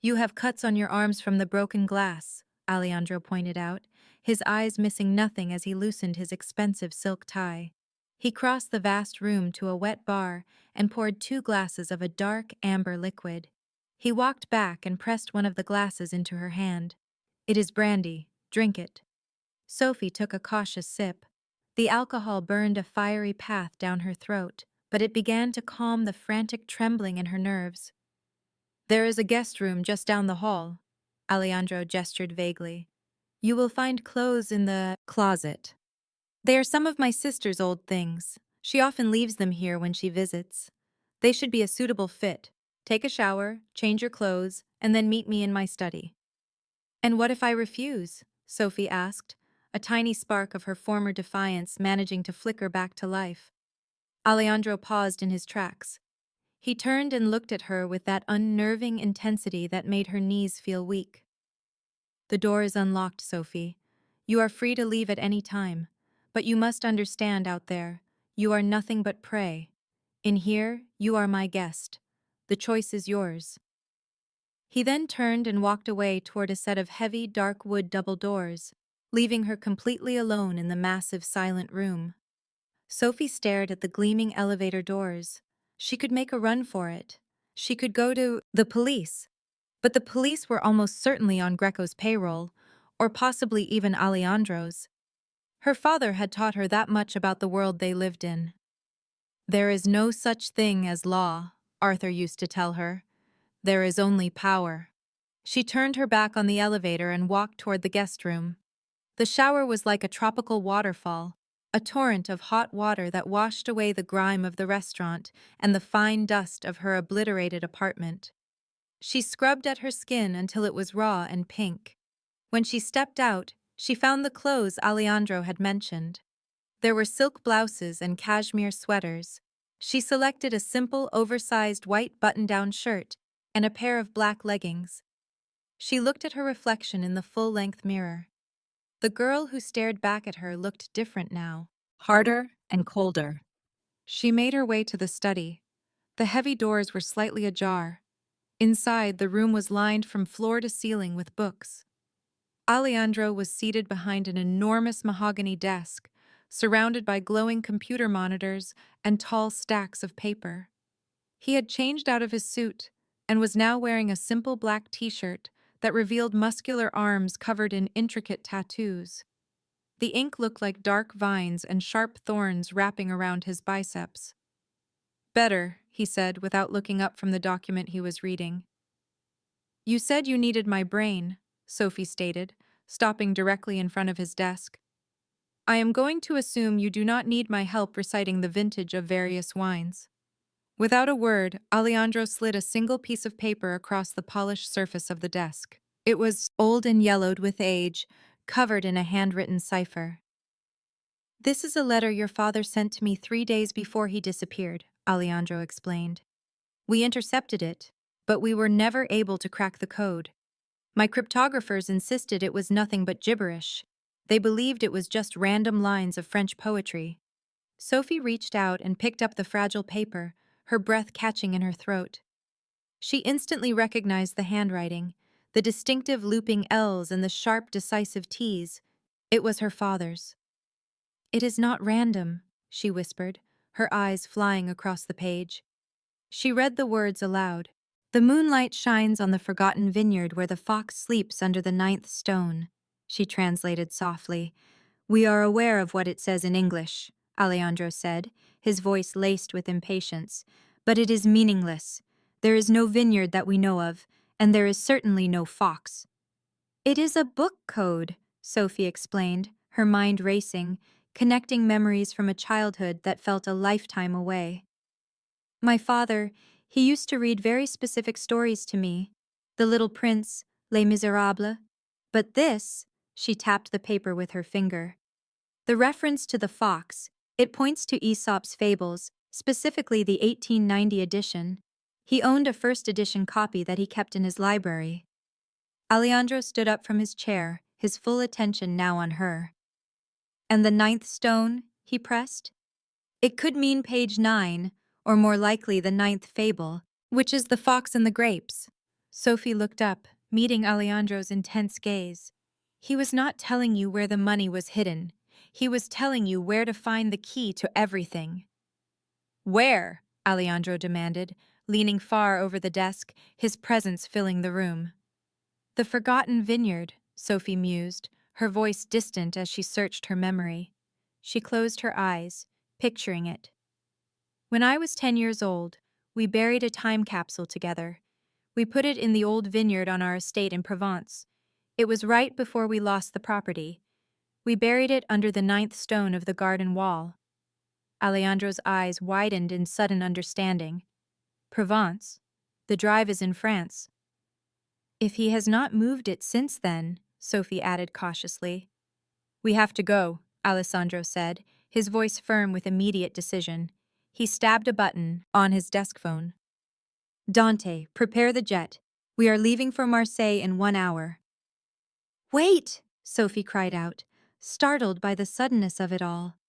"You have cuts on your arms from the broken glass," Alejandro pointed out, his eyes missing nothing as he loosened his expensive silk tie. He crossed the vast room to a wet bar and poured 2 glasses of a dark, amber liquid. He walked back and pressed one of the glasses into her hand. "It is brandy. Drink it." Sophie took a cautious sip. The alcohol burned a fiery path down her throat, but it began to calm the frantic trembling in her nerves. "There is a guest room just down the hall," Alejandro gestured vaguely. "You will find clothes in the closet. They are some of my sister's old things. She often leaves them here when she visits. They should be a suitable fit. Take a shower, change your clothes, and then meet me in my study." "And what if I refuse?" Sophie asked, a tiny spark of her former defiance managing to flicker back to life. Alejandro paused in his tracks. He turned and looked at her with that unnerving intensity that made her knees feel weak. "The door is unlocked, Sophie. You are free to leave at any time. But you must understand out there, you are nothing but prey. In here, you are my guest. The choice is yours." He then turned and walked away toward a set of heavy, dark wood double doors, leaving her completely alone in the massive, silent room. Sophie stared at the gleaming elevator doors. She could make a run for it. She could go to the police. But the police were almost certainly on Greco's payroll, or possibly even Alejandro's. Her father had taught her that much about the world they lived in. "There is no such thing as law," Arthur used to tell her. "There is only power." She turned her back on the elevator and walked toward the guest room. The shower was like a tropical waterfall, a torrent of hot water that washed away the grime of the restaurant and the fine dust of her obliterated apartment. She scrubbed at her skin until it was raw and pink. When she stepped out, she found the clothes Alejandro had mentioned. There were silk blouses and cashmere sweaters. She selected a simple, oversized white button-down shirt and a pair of black leggings. She looked at her reflection in the full-length mirror. The girl who stared back at her looked different now, harder and colder. She made her way to the study. The heavy doors were slightly ajar. Inside, the room was lined from floor to ceiling with books. Alejandro was seated behind an enormous mahogany desk, surrounded by glowing computer monitors and tall stacks of paper. He had changed out of his suit and was now wearing a simple black t-shirt that revealed muscular arms covered in intricate tattoos. The ink looked like dark vines and sharp thorns wrapping around his biceps. "Better," he said without looking up from the document he was reading. "You said you needed my brain," Sophie stated, stopping directly in front of his desk. "I am going to assume you do not need my help reciting the vintage of various wines." Without a word, Alejandro slid a single piece of paper across the polished surface of the desk. It was old and yellowed with age, covered in a handwritten cipher. "This is a letter your father sent to me 3 days before he disappeared," Alejandro explained. "We intercepted it, but we were never able to crack the code. My cryptographers insisted it was nothing but gibberish. They believed it was just random lines of French poetry." Sophie reached out and picked up the fragile paper, her breath catching in her throat. She instantly recognized the handwriting, the distinctive looping L's and the sharp, decisive T's. It was her father's. "It is not random," she whispered, her eyes flying across the page. She read the words aloud. "The moonlight shines on the forgotten vineyard where the fox sleeps under the 9th stone," she translated softly. "We are aware of what it says in English," Alejandro said, his voice laced with impatience. "But it is meaningless. There is no vineyard that we know of, and there is certainly no fox." "It is a book code," Sophie explained, her mind racing, connecting memories from a childhood that felt a lifetime away. "My father, he used to read very specific stories to me. The Little Prince, Les Miserables. But this," she tapped the paper with her finger. "The reference to the fox, it points to Aesop's fables, specifically the 1890 edition. He owned a first edition copy that he kept in his library." Alejandro stood up from his chair, his full attention now on her. "And the ninth stone?" he pressed. "It could mean page 9, or more likely the ninth fable, which is the fox and the grapes." Sophie looked up, meeting Alejandro's intense gaze. "He was not telling you where the money was hidden. He was telling you where to find the key to everything." "Where?" Alejandro demanded, leaning far over the desk, his presence filling the room. "The forgotten vineyard," Sophie mused, her voice distant as she searched her memory. She closed her eyes, picturing it. "When I was 10 years old, we buried a time capsule together. We put it in the old vineyard on our estate in Provence. It was right before we lost the property. We buried it under the ninth stone of the garden wall." Alejandro's eyes widened in sudden understanding. "Provence? The drive is in France." "If he has not moved it since then," Sophie added cautiously. "We have to go," Alessandro said, his voice firm with immediate decision. He stabbed a button on his desk phone. "Dante, prepare the jet. We are leaving for Marseille in 1 hour." "Wait!" Sophie cried out, startled by the suddenness of it all.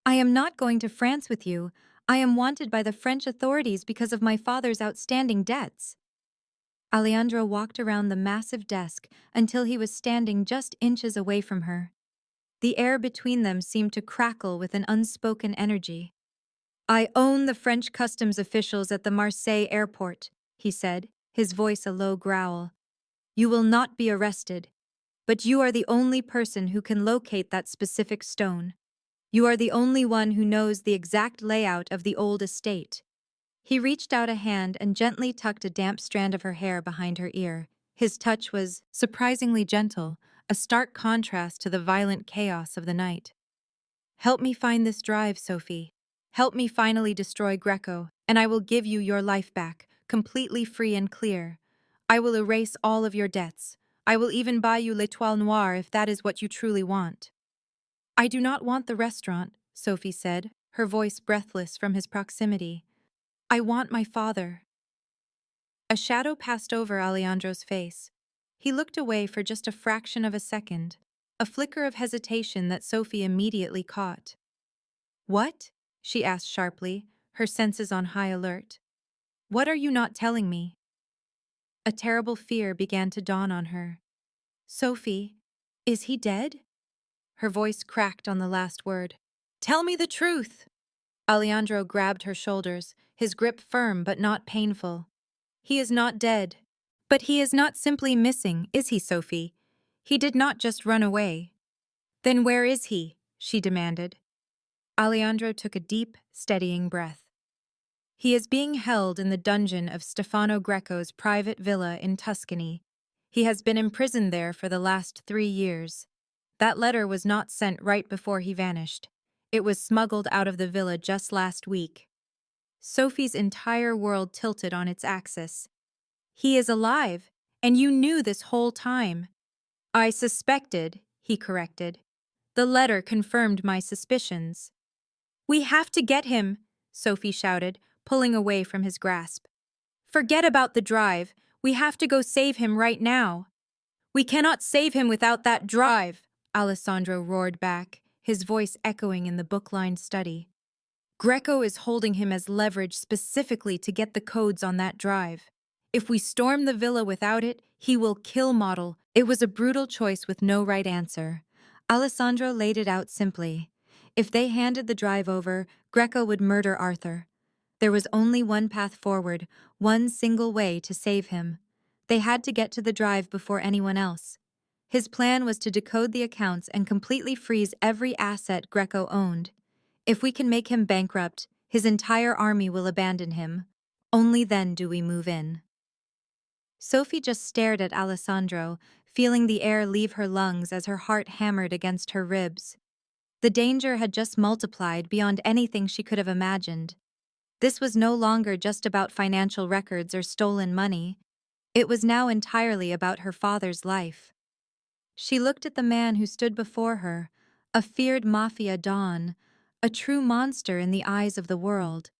"I am not going to France with you. I am wanted by the French authorities because of my father's outstanding debts." Alejandro walked around the massive desk until he was standing just inches away from her. The air between them seemed to crackle with an unspoken energy. "I own the French customs officials at the Marseille airport," he said, his voice a low growl. "You will not be arrested, but you are the only person who can locate that specific stone. You are the only one who knows the exact layout of the old estate." He reached out a hand and gently tucked a damp strand of her hair behind her ear. His touch was surprisingly gentle, a stark contrast to the violent chaos of the night. "Help me find this drive, Sophie. Help me finally destroy Greco, and I will give you your life back, completely free and clear. I will erase all of your debts. I will even buy you l'Étoile Noire if that is what you truly want." "I do not want the restaurant," Sophie said, her voice breathless from his proximity. "I want my father." A shadow passed over Alejandro's face. He looked away for just a fraction of a second, a flicker of hesitation that Sophie immediately caught. "What?" she asked sharply, her senses on high alert. "What are you not telling me?" A terrible fear began to dawn on her. "Sophie, is he dead?" Her voice cracked on the last word. "Tell me the truth!" Alejandro grabbed her shoulders, his grip firm but not painful. "He is not dead." "But he is not simply missing, is he, Sophie? He did not just run away." "Then where is he?" she demanded. Alejandro took a deep, steadying breath. "He is being held in the dungeon of Stefano Greco's private villa in Tuscany. He has been imprisoned there for the last 3 years. That letter was not sent right before he vanished. It was smuggled out of the villa just last week." Sophie's entire world tilted on its axis. "He is alive, and you knew this whole time." "I suspected," he corrected. "The letter confirmed my suspicions." "We have to get him," Sophie shouted, pulling away from his grasp. "Forget about the drive. We have to go save him right now." "We cannot save him without that drive," Alessandro roared back, his voice echoing in the book-lined study. "Greco is holding him as leverage specifically to get the codes on that drive. If we storm the villa without it, he will kill Model." It was a brutal choice with no right answer. Alessandro laid it out simply. If they handed the drive over, Greco would murder Arthur. There was only one path forward, one single way to save him. They had to get to the drive before anyone else. His plan was to decode the accounts and completely freeze every asset Greco owned. If we can make him bankrupt, his entire army will abandon him. Only then do we move in. Sophie just stared at Alessandro, feeling the air leave her lungs as her heart hammered against her ribs. The danger had just multiplied beyond anything she could have imagined. This was no longer just about financial records or stolen money. It was now entirely about her father's life. She looked at the man who stood before her, a feared Mafia don, a true monster in the eyes of the world.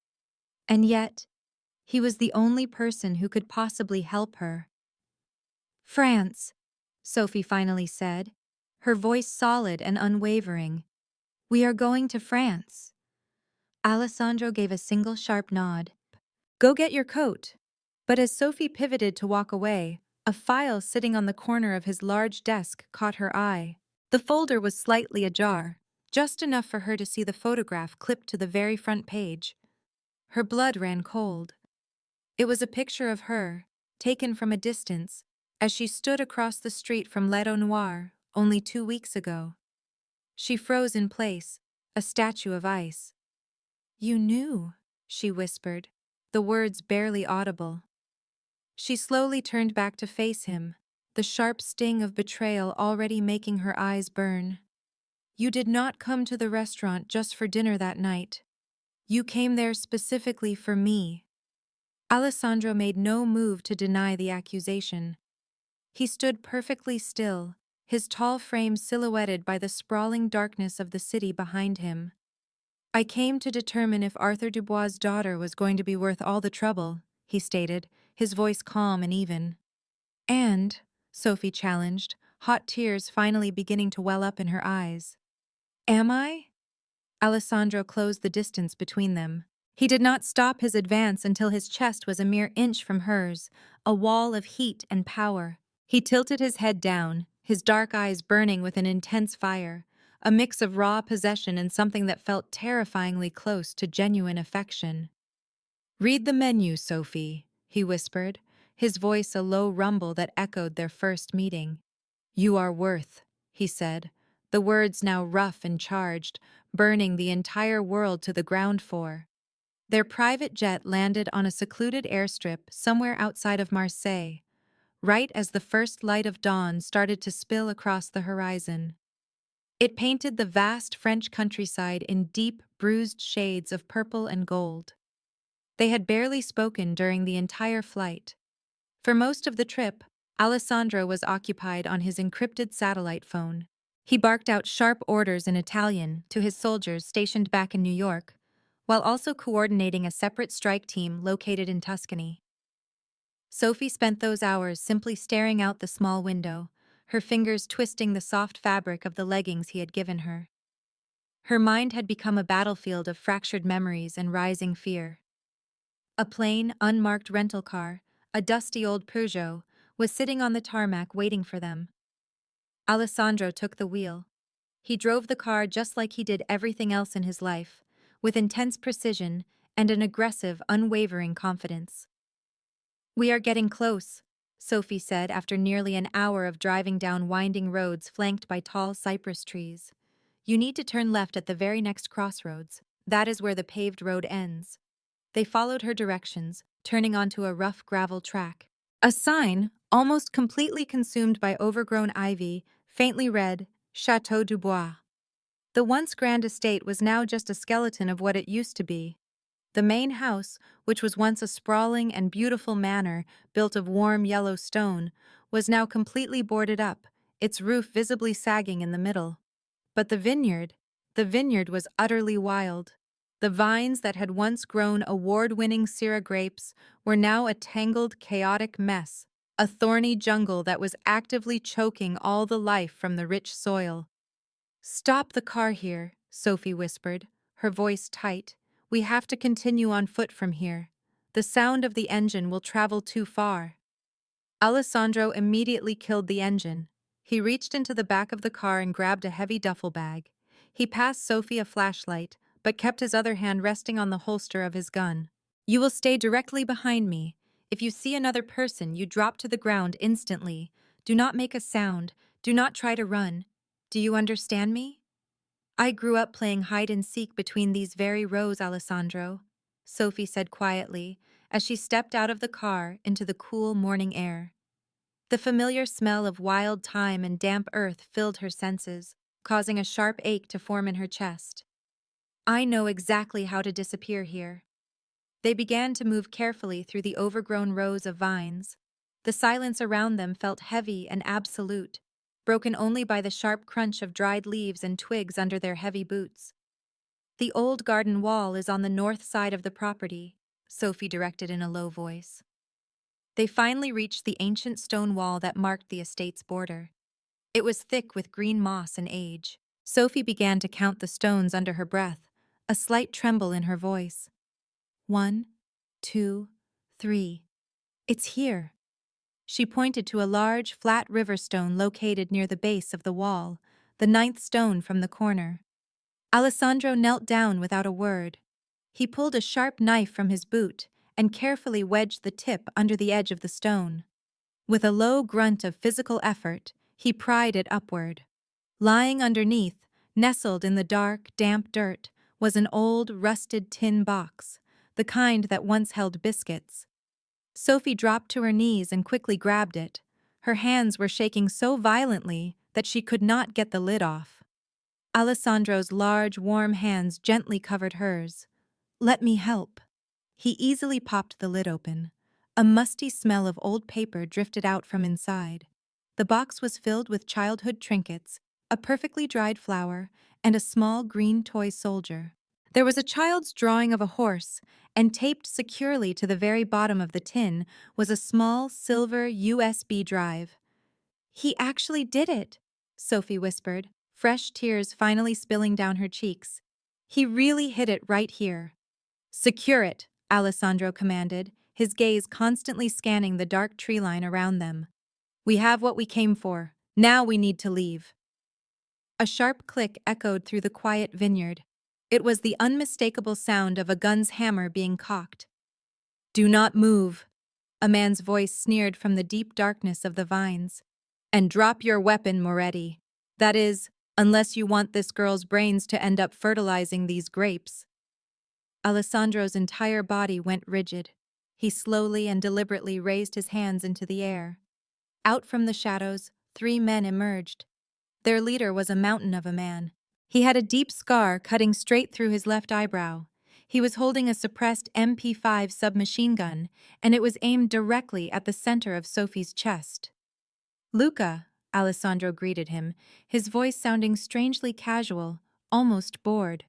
And yet, he was the only person who could possibly help her. "France," Sophie finally said, her voice solid and unwavering. "We are going to France." Alessandro gave a single sharp nod. "Go get your coat." But as Sophie pivoted to walk away, a file sitting on the corner of his large desk caught her eye. The folder was slightly ajar, just enough for her to see the photograph clipped to the very front page. Her blood ran cold. It was a picture of her, taken from a distance, as she stood across the street from Leto Noir only 2 weeks ago. She froze in place, a statue of ice. "You knew," she whispered, the words barely audible. She slowly turned back to face him, the sharp sting of betrayal already making her eyes burn. "You did not come to the restaurant just for dinner that night. You came there specifically for me." Alessandro made no move to deny the accusation. He stood perfectly still, his tall frame silhouetted by the sprawling darkness of the city behind him. "I came to determine if Arthur Dubois' daughter was going to be worth all the trouble," he stated, his voice calm and even. "And," Sophie challenged, hot tears finally beginning to well up in her eyes. "Am I?" Alessandro closed the distance between them. He did not stop his advance until his chest was a mere inch from hers, a wall of heat and power. He tilted his head down, his dark eyes burning with an intense fire, a mix of raw possession and something that felt terrifyingly close to genuine affection. "Read the menu, Sophie," he whispered, his voice a low rumble that echoed their first meeting. "You are worth," he said, the words now rough and charged, burning the entire world to the ground for. Their private jet landed on a secluded airstrip somewhere outside of Marseille, right as the first light of dawn started to spill across the horizon. It painted the vast French countryside in deep, bruised shades of purple and gold. They had barely spoken during the entire flight. For most of the trip, Alessandro was occupied on his encrypted satellite phone. He barked out sharp orders in Italian to his soldiers stationed back in New York, while also coordinating a separate strike team located in Tuscany. Sophie spent those hours simply staring out the small window, her fingers twisting the soft fabric of the leggings he had given her. Her mind had become a battlefield of fractured memories and rising fear. A plain, unmarked rental car, a dusty old Peugeot, was sitting on the tarmac waiting for them. Alessandro took the wheel. He drove the car just like he did everything else in his life, with intense precision and an aggressive, unwavering confidence. "We are getting close," Sophie said after nearly an hour of driving down winding roads flanked by tall cypress trees. "You need to turn left at the very next crossroads. That is where the paved road ends." They followed her directions, turning onto a rough gravel track. A sign, almost completely consumed by overgrown ivy, faintly read, "Château du Bois." The once grand estate was now just a skeleton of what it used to be. The main house, which was once a sprawling and beautiful manor built of warm yellow stone, was now completely boarded up, its roof visibly sagging in the middle. But the vineyard was utterly wild. The vines that had once grown award-winning Syrah grapes were now a tangled, chaotic mess, a thorny jungle that was actively choking all the life from the rich soil. "Stop the car here," Sophie whispered, her voice tight. "We have to continue on foot from here. The sound of the engine will travel too far." Alessandro immediately killed the engine. He reached into the back of the car and grabbed a heavy duffel bag. He passed Sophie a flashlight, but kept his other hand resting on the holster of his gun. "You will stay directly behind me. If you see another person, you drop to the ground instantly. Do not make a sound. Do not try to run. Do you understand me?" "I grew up playing hide-and-seek between these very rows, Alessandro," Sophie said quietly, as she stepped out of the car into the cool morning air. The familiar smell of wild thyme and damp earth filled her senses, causing a sharp ache to form in her chest. "I know exactly how to disappear here." They began to move carefully through the overgrown rows of vines. The silence around them felt heavy and absolute, broken only by the sharp crunch of dried leaves and twigs under their heavy boots. "The old garden wall is on the north side of the property," Sophie directed in a low voice. They finally reached the ancient stone wall that marked the estate's border. It was thick with green moss and age. Sophie began to count the stones under her breath, a slight tremble in her voice. 1, 2, 3. It's here. She pointed to a large, flat river stone located near the base of the wall, the ninth stone from the corner. Alessandro knelt down without a word. He pulled a sharp knife from his boot and carefully wedged the tip under the edge of the stone. With a low grunt of physical effort, he pried it upward. Lying underneath, nestled in the dark, damp dirt, was an old, rusted tin box, the kind that once held biscuits. Sophie dropped to her knees and quickly grabbed it. Her hands were shaking so violently that she could not get the lid off. Alessandro's large, warm hands gently covered hers. "Let me help." He easily popped the lid open. A musty smell of old paper drifted out from inside. The box was filled with childhood trinkets, a perfectly dried flower, and a small green toy soldier. There was a child's drawing of a horse, and taped securely to the very bottom of the tin was a small silver USB drive. "He actually did it," Sophie whispered, fresh tears finally spilling down her cheeks. "He really hid it right here." "Secure it," Alessandro commanded, his gaze constantly scanning the dark tree line around them. "We have what we came for. Now we need to leave." A sharp click echoed through the quiet vineyard. It was the unmistakable sound of a gun's hammer being cocked. "Do not move," a man's voice sneered from the deep darkness of the vines. "And drop your weapon, Moretti. That is, unless you want this girl's brains to end up fertilizing these grapes." Alessandro's entire body went rigid. He slowly and deliberately raised his hands into the air. Out from the shadows, 3 men emerged. Their leader was a mountain of a man. He had a deep scar cutting straight through his left eyebrow. He was holding a suppressed MP5 submachine gun, and it was aimed directly at the center of Sophie's chest. "Luca," Alessandro greeted him, his voice sounding strangely casual, almost bored.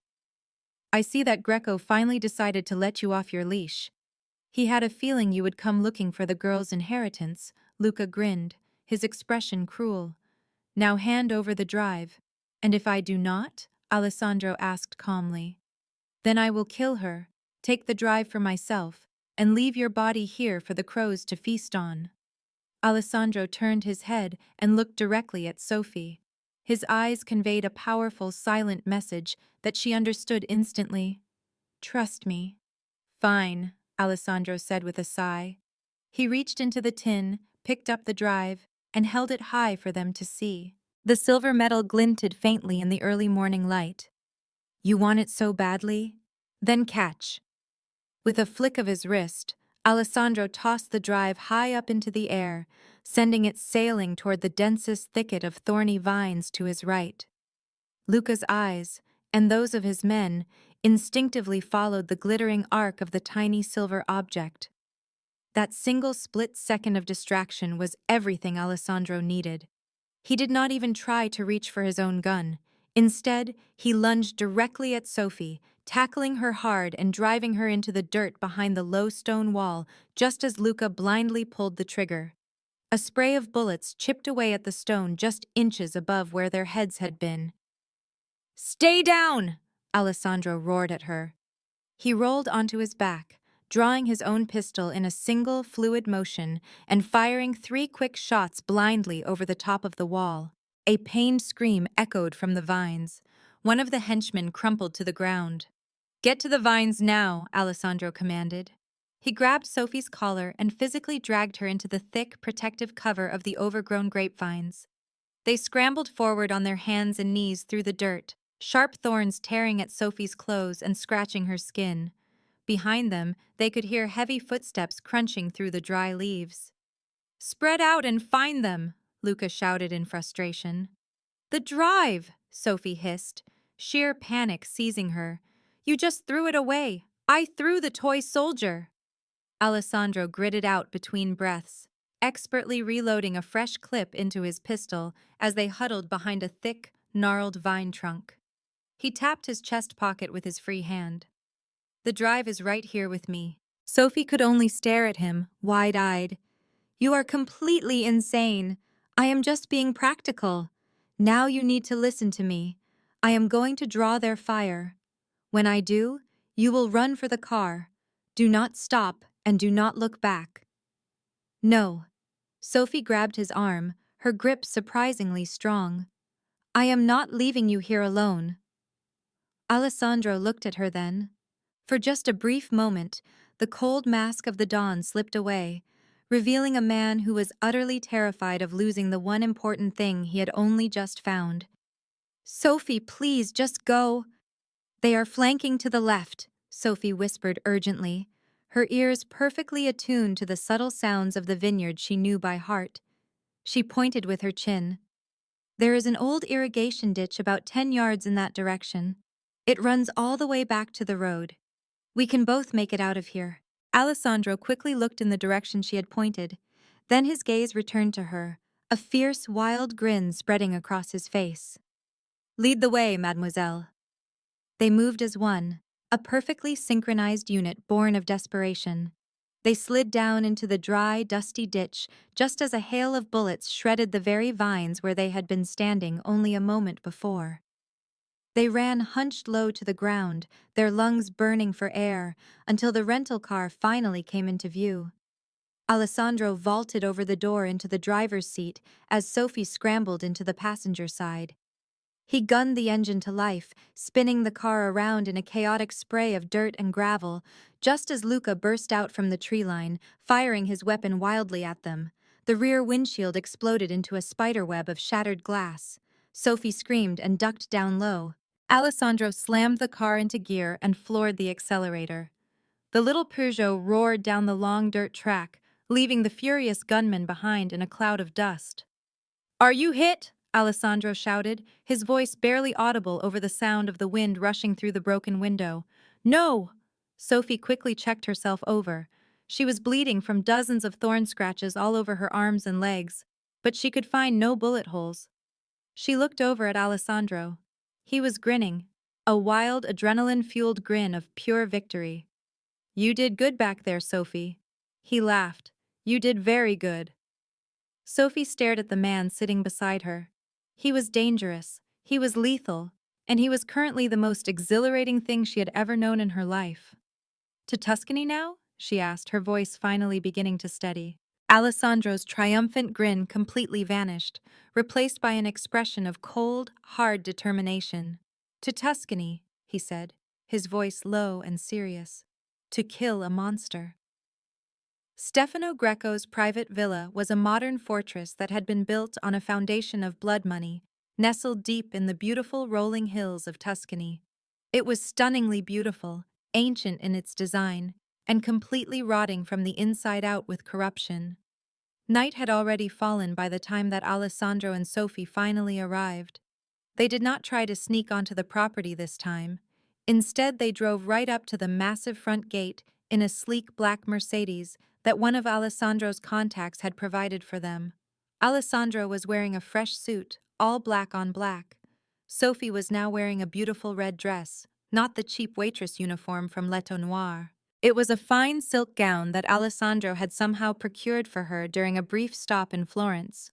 "I see that Greco finally decided to let you off your leash. He had a feeling you would come looking for the girl's inheritance." Luca grinned, his expression cruel. "Now hand over the drive." "And if I do not?" Alessandro asked calmly. "Then I will kill her, take the drive for myself, and leave your body here for the crows to feast on." Alessandro turned his head and looked directly at Sophie. His eyes conveyed a powerful, silent message that she understood instantly. "Trust me." "Fine," Alessandro said with a sigh. He reached into the tin, picked up the drive, and held it high for them to see. The silver metal glinted faintly in the early morning light. "You want it so badly? Then catch." With a flick of his wrist, Alessandro tossed the drive high up into the air, sending it sailing toward the densest thicket of thorny vines to his right. Luca's eyes, and those of his men, instinctively followed the glittering arc of the tiny silver object. That single split second of distraction was everything Alessandro needed. He did not even try to reach for his own gun. Instead, he lunged directly at Sophie, tackling her hard and driving her into the dirt behind the low stone wall just as Luca blindly pulled the trigger. A spray of bullets chipped away at the stone just inches above where their heads had been. "Stay down!" Alessandro roared at her. He rolled onto his back, drawing his own pistol in a single, fluid motion and firing 3 quick shots blindly over the top of the wall. A pained scream echoed from the vines. One of the henchmen crumpled to the ground. "Get to the vines now," Alessandro commanded. He grabbed Sophie's collar and physically dragged her into the thick, protective cover of the overgrown grapevines. They scrambled forward on their hands and knees through the dirt, sharp thorns tearing at Sophie's clothes and scratching her skin. Behind them, they could hear heavy footsteps crunching through the dry leaves. "Spread out and find them," Luca shouted in frustration. "The drive," Sophie hissed, sheer panic seizing her. "You just threw it away. I threw the toy soldier." Alessandro gritted out between breaths, expertly reloading a fresh clip into his pistol as they huddled behind a thick, gnarled vine trunk. He tapped his chest pocket with his free hand. "The drive is right here with me." Sophie could only stare at him, wide-eyed. "You are completely insane. I am just being practical." Now you need to listen to me. I am going to draw their fire. When I do, you will run for the car. Do not stop and do not look back. No. Sophie grabbed his arm, her grip surprisingly strong. I am not leaving you here alone. Alessandro looked at her then. For just a brief moment, the cold mask of the dawn slipped away, revealing a man who was utterly terrified of losing the one important thing he had only just found. Sophie, please, just go. They are flanking to the left, Sophie whispered urgently, her ears perfectly attuned to the subtle sounds of the vineyard she knew by heart. She pointed with her chin. There is an old irrigation ditch about 10 yards in that direction. It runs all the way back to the road. We can both make it out of here. Alessandro quickly looked in the direction she had pointed. Then his gaze returned to her, a fierce, wild grin spreading across his face. Lead the way, mademoiselle. They moved as one, a perfectly synchronized unit born of desperation. They slid down into the dry, dusty ditch just as a hail of bullets shredded the very vines where they had been standing only a moment before. They ran hunched low to the ground, their lungs burning for air, until the rental car finally came into view. Alessandro vaulted over the door into the driver's seat as Sophie scrambled into the passenger side. He gunned the engine to life, spinning the car around in a chaotic spray of dirt and gravel, just as Luca burst out from the tree line, firing his weapon wildly at them. The rear windshield exploded into a spiderweb of shattered glass. Sophie screamed and ducked down low. Alessandro slammed the car into gear and floored the accelerator. The little Peugeot roared down the long dirt track, leaving the furious gunman behind in a cloud of dust. Are you hit? Alessandro shouted, his voice barely audible over the sound of the wind rushing through the broken window. No! Sophie quickly checked herself over. She was bleeding from dozens of thorn scratches all over her arms and legs, but she could find no bullet holes. She looked over at Alessandro. He was grinning, a wild, adrenaline-fueled grin of pure victory. You did good back there, Sophie. He laughed. You did very good. Sophie stared at the man sitting beside her. He was dangerous, he was lethal, and he was currently the most exhilarating thing she had ever known in her life. To Tuscany now? She asked, her voice finally beginning to steady. Alessandro's triumphant grin completely vanished, replaced by an expression of cold, hard determination. To Tuscany, he said, his voice low and serious. To kill a monster. Stefano Greco's private villa was a modern fortress that had been built on a foundation of blood money, nestled deep in the beautiful rolling hills of Tuscany. It was stunningly beautiful, ancient in its design, and completely rotting from the inside out with corruption. Night had already fallen by the time that Alessandro and Sophie finally arrived. They did not try to sneak onto the property this time. Instead, they drove right up to the massive front gate in a sleek black Mercedes that one of Alessandro's contacts had provided for them. Alessandro was wearing a fresh suit, all black on black. Sophie was now wearing a beautiful red dress, not the cheap waitress uniform from Letto Noir. It was a fine silk gown that Alessandro had somehow procured for her during a brief stop in Florence.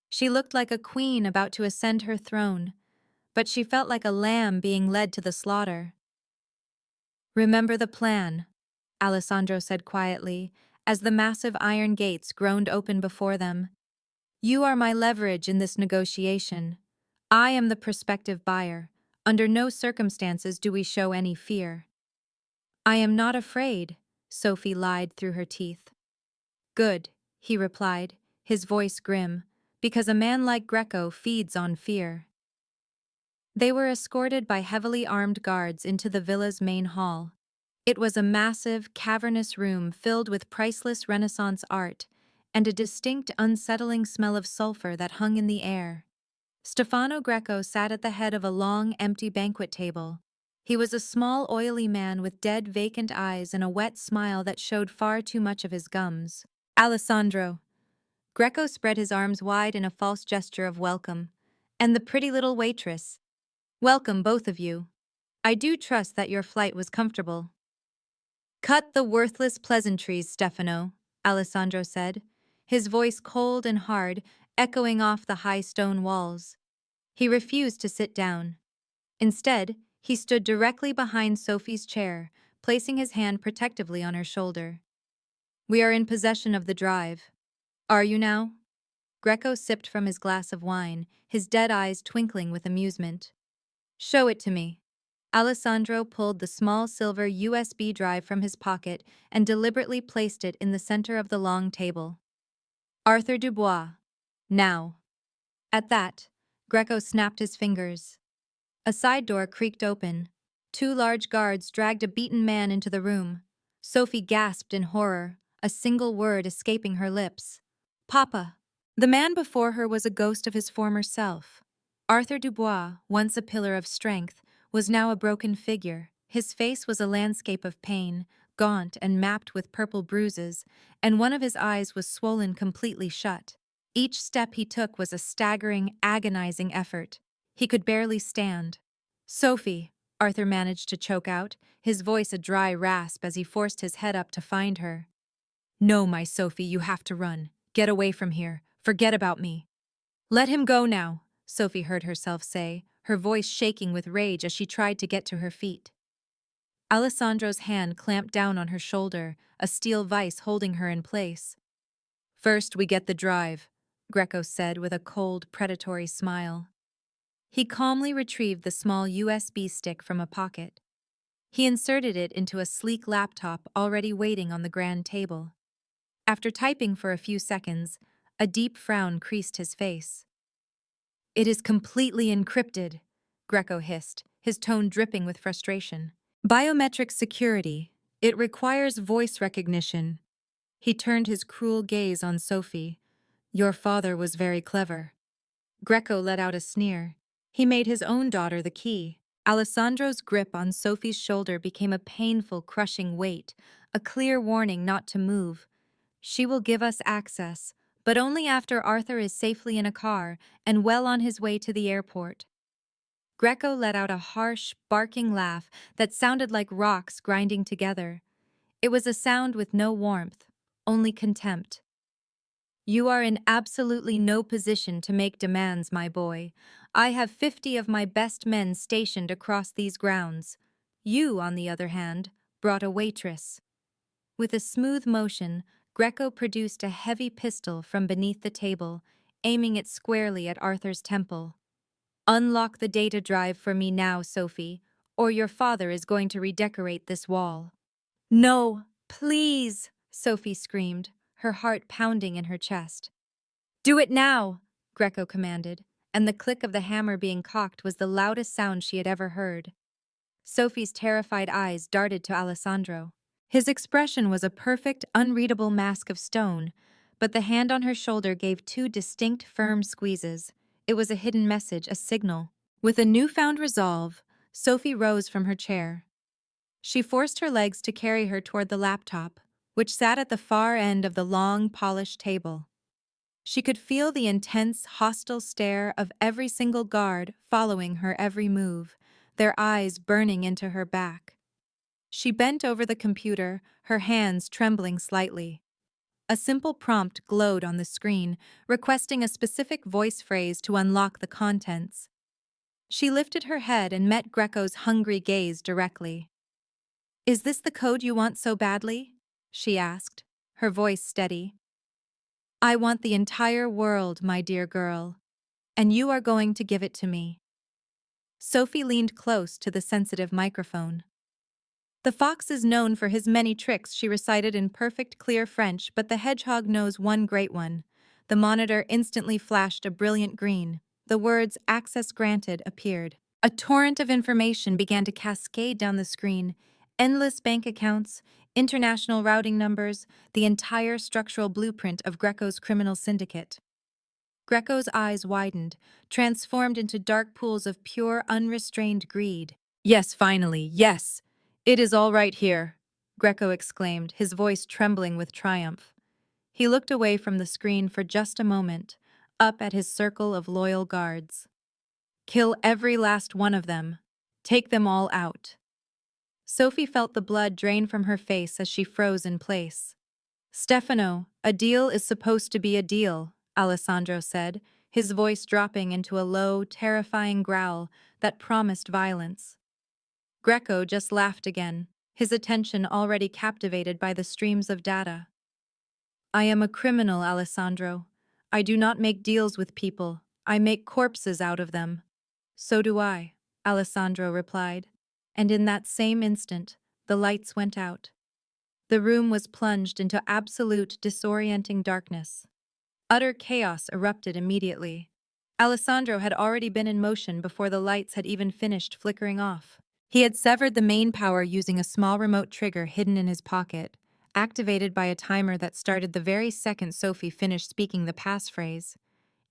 She looked like a queen about to ascend her throne, but she felt like a lamb being led to the slaughter. Remember the plan, Alessandro said quietly, as the massive iron gates groaned open before them. You are my leverage in this negotiation. I am the prospective buyer. Under no circumstances do we show any fear. I am not afraid, Sophie lied through her teeth. Good, he replied, his voice grim, because a man like Greco feeds on fear. They were escorted by heavily armed guards into the villa's main hall. It was a massive, cavernous room filled with priceless Renaissance art and a distinct, unsettling smell of sulfur that hung in the air. Stefano Greco sat at the head of a long, empty banquet table. He was a small, oily man with dead, vacant eyes and a wet smile that showed far too much of his gums. Alessandro. Greco spread his arms wide in a false gesture of welcome. And the pretty little waitress. Welcome, both of you. I do trust that your flight was comfortable. Cut the worthless pleasantries, Stefano, Alessandro said, his voice cold and hard, echoing off the high stone walls. He refused to sit down. Instead, he stood directly behind Sophie's chair, placing his hand protectively on her shoulder. "We are in possession of the drive. Are you now?" Greco sipped from his glass of wine, his dead eyes twinkling with amusement. "Show it to me." Alessandro pulled the small silver USB drive from his pocket and deliberately placed it in the center of the long table. "Arthur Dubois. Now." At that, Greco snapped his fingers. A side door creaked open. Two large guards dragged a beaten man into the room. Sophie gasped in horror, a single word escaping her lips. "Papa." The man before her was a ghost of his former self. Arthur Dubois, once a pillar of strength, was now a broken figure. His face was a landscape of pain, gaunt and mapped with purple bruises, and one of his eyes was swollen completely shut. Each step he took was a staggering, agonizing effort. He could barely stand. "Sophie," Arthur managed to choke out, his voice a dry rasp as he forced his head up to find her. "No, my Sophie, you have to run. Get away from here. Forget about me." "Let him go now," Sophie heard herself say, her voice shaking with rage as she tried to get to her feet. Alessandro's hand clamped down on her shoulder, a steel vice holding her in place. "First we get the drive," Greco said with a cold, predatory smile. He calmly retrieved the small USB stick from a pocket. He inserted it into a sleek laptop already waiting on the grand table. After typing for a few seconds, a deep frown creased his face. "It is completely encrypted," Greco hissed, his tone dripping with frustration. "Biometric security. It requires voice recognition." He turned his cruel gaze on Sophie. "Your father was very clever." Greco let out a sneer. He made his own daughter the key. Alessandro's grip on Sophie's shoulder became a painful, crushing weight, a clear warning not to move. "She will give us access, but only after Arthur is safely in a car and well on his way to the airport." Greco let out a harsh, barking laugh that sounded like rocks grinding together. It was a sound with no warmth, only contempt. "You are in absolutely no position to make demands, my boy. I have 50 of my best men stationed across these grounds. You, on the other hand, brought a waitress." With a smooth motion, Greco produced a heavy pistol from beneath the table, aiming it squarely at Arthur's temple. "Unlock the data drive for me now, Sophie, or your father is going to redecorate this wall." "No, please," Sophie screamed, her heart pounding in her chest. "Do it now," Greco commanded, and the click of the hammer being cocked was the loudest sound she had ever heard. Sophie's terrified eyes darted to Alessandro. His expression was a perfect, unreadable mask of stone, but the hand on her shoulder gave two distinct, firm squeezes. It was a hidden message, a signal. With a newfound resolve, Sophie rose from her chair. She forced her legs to carry her toward the laptop, which sat at the far end of the long, polished table. She could feel the intense, hostile stare of every single guard following her every move, their eyes burning into her back. She bent over the computer, her hands trembling slightly. A simple prompt glowed on the screen, requesting a specific voice phrase to unlock the contents. She lifted her head and met Greco's hungry gaze directly. "Is this the code you want so badly?" she asked, her voice steady. "I want the entire world, my dear girl, and you are going to give it to me." Sophie leaned close to the sensitive microphone. "The fox is known for his many tricks," she recited in perfect, clear French, "but the hedgehog knows one great one." The monitor instantly flashed a brilliant green. The words "access granted" appeared. A torrent of information began to cascade down the screen. Endless bank accounts, international routing numbers, the entire structural blueprint of Greco's criminal syndicate. Greco's eyes widened, transformed into dark pools of pure, unrestrained greed. "Yes, finally, yes! It is all right here," Greco exclaimed, his voice trembling with triumph. He looked away from the screen for just a moment, up at his circle of loyal guards. "Kill every last one of them. Take them all out." Sophie felt the blood drain from her face as she froze in place. "Stefano, a deal is supposed to be a deal," Alessandro said, his voice dropping into a low, terrifying growl that promised violence. Greco just laughed again, his attention already captivated by the streams of data. I am a criminal, Alessandro. I do not make deals with people. I make corpses out of them. So do I, Alessandro replied. And in that same instant, the lights went out. The room was plunged into absolute disorienting darkness. Utter chaos erupted immediately. Alessandro had already been in motion before the lights had even finished flickering off. He had severed the main power using a small remote trigger hidden in his pocket, activated by a timer that started the very second Sophie finished speaking the passphrase.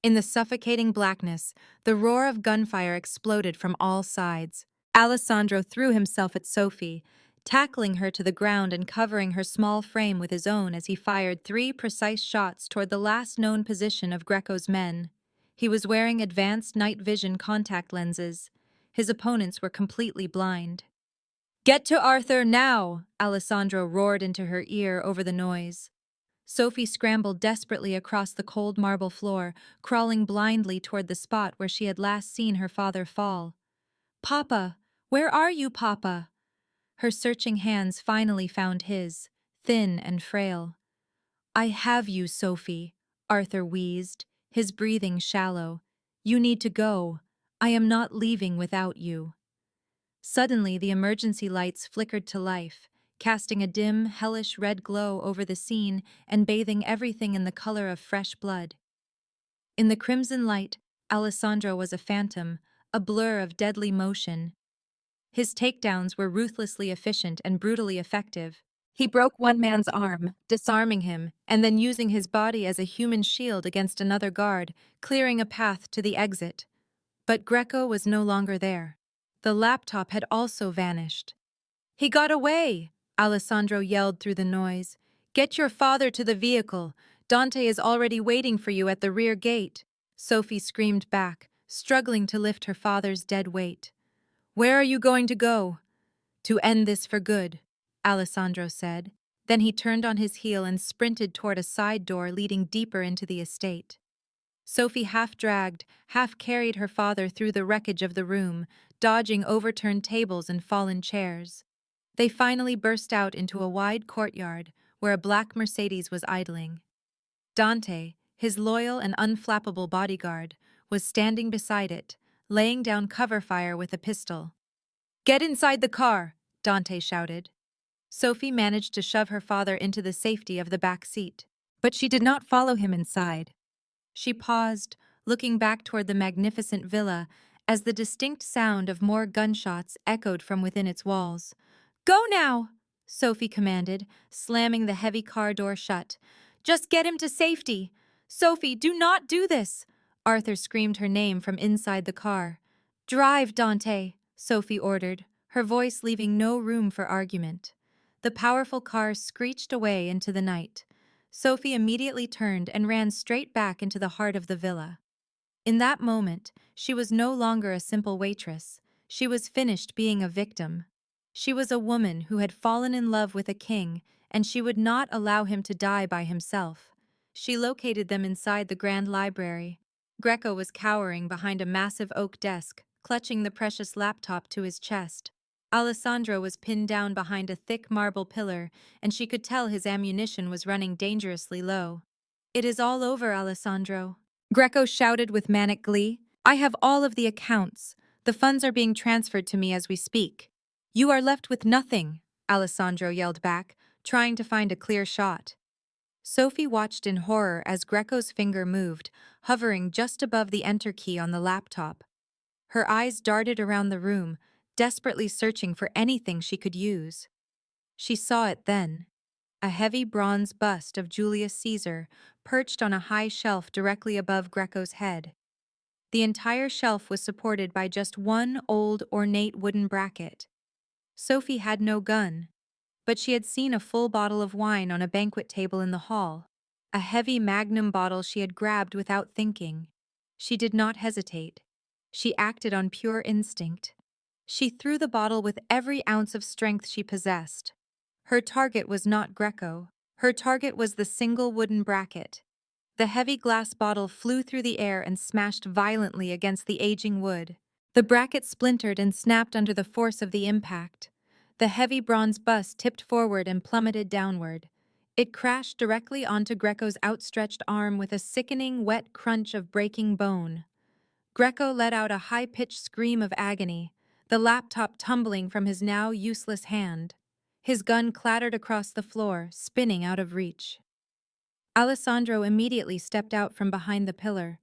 In the suffocating blackness, the roar of gunfire exploded from all sides. Alessandro threw himself at Sophie, tackling her to the ground and covering her small frame with his own as he fired 3 precise shots toward the last known position of Greco's men. He was wearing advanced night vision contact lenses. His opponents were completely blind. "Get to Arthur now!" Alessandro roared into her ear over the noise. Sophie scrambled desperately across the cold marble floor, crawling blindly toward the spot where she had last seen her father fall. "Papa! Where are you, Papa?" Her searching hands finally found his, thin and frail. "I have you, Sophie," Arthur wheezed, his breathing shallow. "You need to go. I am not leaving without you." Suddenly, the emergency lights flickered to life, casting a dim, hellish red glow over the scene and bathing everything in the color of fresh blood. In the crimson light, Alessandro was a phantom, a blur of deadly motion. His takedowns were ruthlessly efficient and brutally effective. He broke one man's arm, disarming him, and then using his body as a human shield against another guard, clearing a path to the exit. But Greco was no longer there. The laptop had also vanished. "He got away!" Alessandro yelled through the noise. "Get your father to the vehicle. Dante is already waiting for you at the rear gate." Sophie screamed back, struggling to lift her father's dead weight. "Where are you going to go?" "To end this for good," Alessandro said. Then he turned on his heel and sprinted toward a side door leading deeper into the estate. Sophie half-dragged, half-carried her father through the wreckage of the room, dodging overturned tables and fallen chairs. They finally burst out into a wide courtyard where a black Mercedes was idling. Dante, his loyal and unflappable bodyguard, was standing beside it, laying down cover fire with a pistol. "Get inside the car!" Dante shouted. Sophie managed to shove her father into the safety of the back seat, but she did not follow him inside. She paused, looking back toward the magnificent villa, as the distinct sound of more gunshots echoed from within its walls. "Go now!" Sophie commanded, slamming the heavy car door shut. "Just get him to safety!" "Sophie, do not do this!" Arthur screamed her name from inside the car. "Drive, Dante!" Sophie ordered, her voice leaving no room for argument. The powerful car screeched away into the night. Sophie immediately turned and ran straight back into the heart of the villa. In that moment, she was no longer a simple waitress. She was finished being a victim. She was a woman who had fallen in love with a king, and she would not allow him to die by himself. She located them inside the Grand Library. Greco was cowering behind a massive oak desk, clutching the precious laptop to his chest. Alessandro was pinned down behind a thick marble pillar, and she could tell his ammunition was running dangerously low. "It is all over, Alessandro," Greco shouted with manic glee. "I have all of the accounts. The funds are being transferred to me as we speak." "You are left with nothing," Alessandro yelled back, trying to find a clear shot. Sophie watched in horror as Greco's finger moved, hovering just above the enter key on the laptop. Her eyes darted around the room, desperately searching for anything she could use. She saw it then. A heavy bronze bust of Julius Caesar perched on a high shelf directly above Greco's head. The entire shelf was supported by just one old, ornate wooden bracket. Sophie had no gun, but she had seen a full bottle of wine on a banquet table in the hall, a heavy magnum bottle she had grabbed without thinking. She did not hesitate. She acted on pure instinct. She threw the bottle with every ounce of strength she possessed. Her target was not Greco. Her target was the single wooden bracket. The heavy glass bottle flew through the air and smashed violently against the aging wood. The bracket splintered and snapped under the force of the impact. The heavy bronze bust tipped forward and plummeted downward. It crashed directly onto Greco's outstretched arm with a sickening, wet crunch of breaking bone. Greco let out a high-pitched scream of agony, the laptop tumbling from his now useless hand. His gun clattered across the floor, spinning out of reach. Alessandro immediately stepped out from behind the pillar.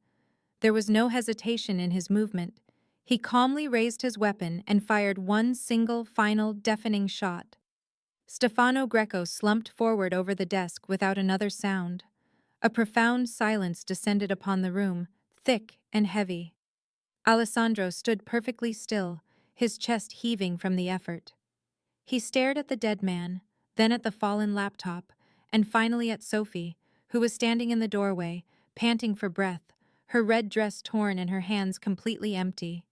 There was no hesitation in his movement. He calmly raised his weapon and fired one single, final, deafening shot. Stefano Greco slumped forward over the desk without another sound. A profound silence descended upon the room, thick and heavy. Alessandro stood perfectly still, his chest heaving from the effort. He stared at the dead man, then at the fallen laptop, and finally at Sophie, who was standing in the doorway, panting for breath, her red dress torn and her hands completely empty.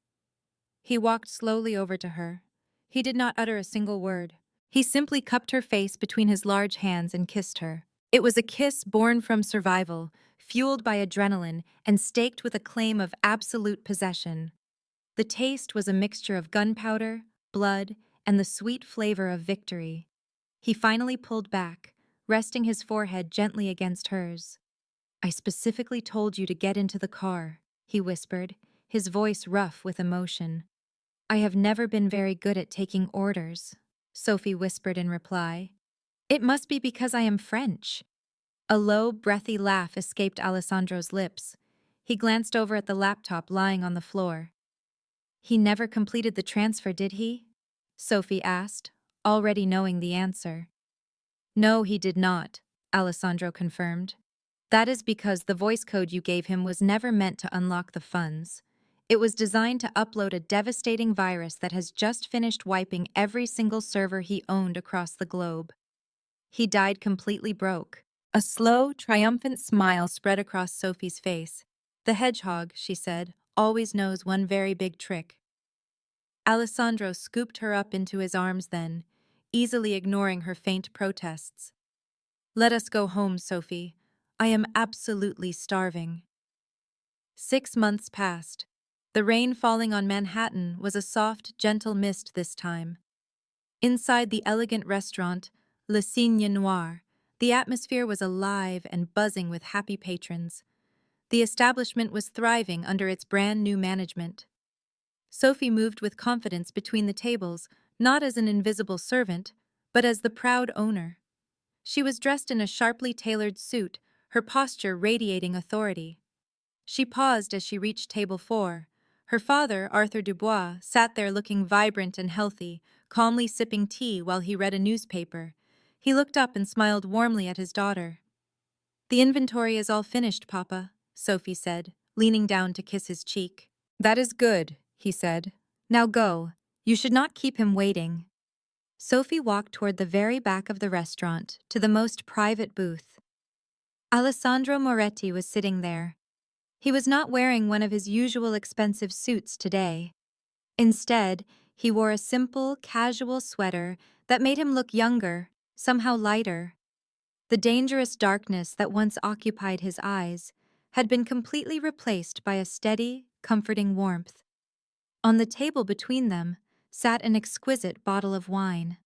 He walked slowly over to her. He did not utter a single word. He simply cupped her face between his large hands and kissed her. It was a kiss born from survival, fueled by adrenaline, and staked with a claim of absolute possession. The taste was a mixture of gunpowder, blood, and the sweet flavor of victory. He finally pulled back, resting his forehead gently against hers. "I specifically told you to get into the car," he whispered, his voice rough with emotion. "I have never been very good at taking orders," Sophie whispered in reply. "It must be because I am French." A low, breathy laugh escaped Alessandro's lips. He glanced over at the laptop lying on the floor. "He never completed the transfer, did he?" Sophie asked, already knowing the answer. "No, he did not," Alessandro confirmed. "That is because the voice code you gave him was never meant to unlock the funds. It was designed to upload a devastating virus that has just finished wiping every single server he owned across the globe. He died completely broke." A slow, triumphant smile spread across Sophie's face. "The hedgehog," she said, "always knows one very big trick." Alessandro scooped her up into his arms then, easily ignoring her faint protests. "Let us go home, Sophie. I am absolutely starving." 6 months passed. The rain falling on Manhattan was a soft, gentle mist this time. Inside the elegant restaurant, Le Cygne Noir, the atmosphere was alive and buzzing with happy patrons. The establishment was thriving under its brand new management. Sophie moved with confidence between the tables, not as an invisible servant, but as the proud owner. She was dressed in a sharply tailored suit, her posture radiating authority. She paused as she reached table 4. Her father, Arthur Dubois, sat there looking vibrant and healthy, calmly sipping tea while he read a newspaper. He looked up and smiled warmly at his daughter. "The inventory is all finished, Papa," Sophie said, leaning down to kiss his cheek. "That is good," he said. "Now go. You should not keep him waiting." Sophie walked toward the very back of the restaurant, to the most private booth. Alessandro Moretti was sitting there. He was not wearing one of his usual expensive suits today. Instead, he wore a simple, casual sweater that made him look younger, somehow lighter. The dangerous darkness that once occupied his eyes had been completely replaced by a steady, comforting warmth. On the table between them sat an exquisite bottle of wine.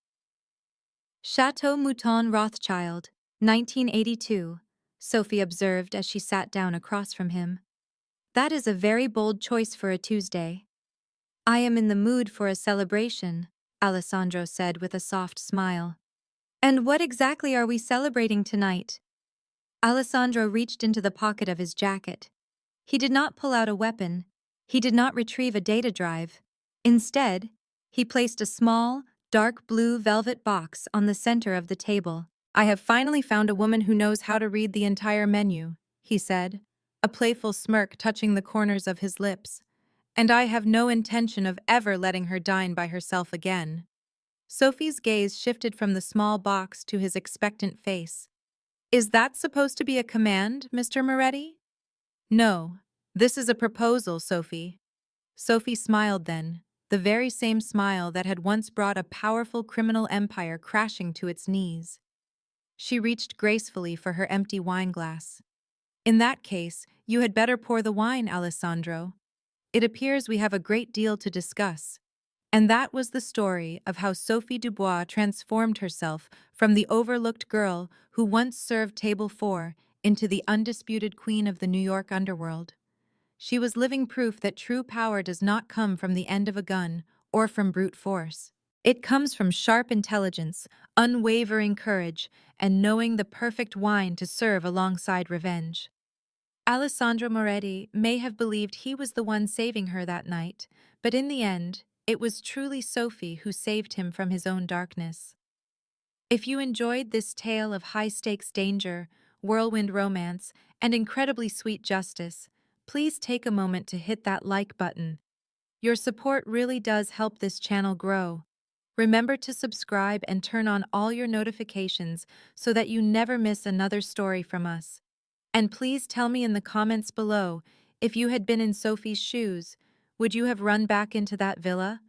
"Chateau Mouton Rothschild, 1982, Sophie observed as she sat down across from him. "That is a very bold choice for a Tuesday." "I am in the mood for a celebration," Alessandro said with a soft smile. "And what exactly are we celebrating tonight?" Alessandro reached into the pocket of his jacket. He did not pull out a weapon. He did not retrieve a data drive. Instead, he placed a small, dark blue velvet box on the center of the table. "I have finally found a woman who knows how to read the entire menu," he said, a playful smirk touching the corners of his lips. "And I have no intention of ever letting her dine by herself again." Sophie's gaze shifted from the small box to his expectant face. "Is that supposed to be a command, Mr. Moretti?" "No, this is a proposal, Sophie." Sophie smiled then, the very same smile that had once brought a powerful criminal empire crashing to its knees. She reached gracefully for her empty wineglass. In that case, you had better pour the wine, Alessandro. It appears we have a great deal to discuss. And that was the story of how Sophie Dubois transformed herself from the overlooked girl who once served table 4 into the undisputed queen of the New York underworld. She was living proof that true power does not come from the end of a gun or from brute force. It comes from sharp intelligence, unwavering courage, and knowing the perfect wine to serve alongside revenge. Alessandro Moretti may have believed he was the one saving her that night, but in the end, it was truly Sophie who saved him from his own darkness. If you enjoyed this tale of high-stakes danger, whirlwind romance, and incredibly sweet justice, please take a moment to hit that like button. Your support really does help this channel grow. Remember to subscribe and turn on all your notifications so that you never miss another story from us. And please tell me in the comments below, if you had been in Sophie's shoes, would you have run back into that villa?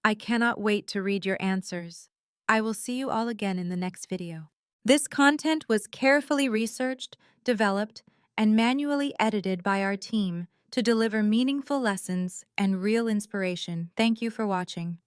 I cannot wait to read your answers. I will see you all again in the next video. This content was carefully researched, developed, and manually edited by our team to deliver meaningful lessons and real inspiration. Thank you for watching.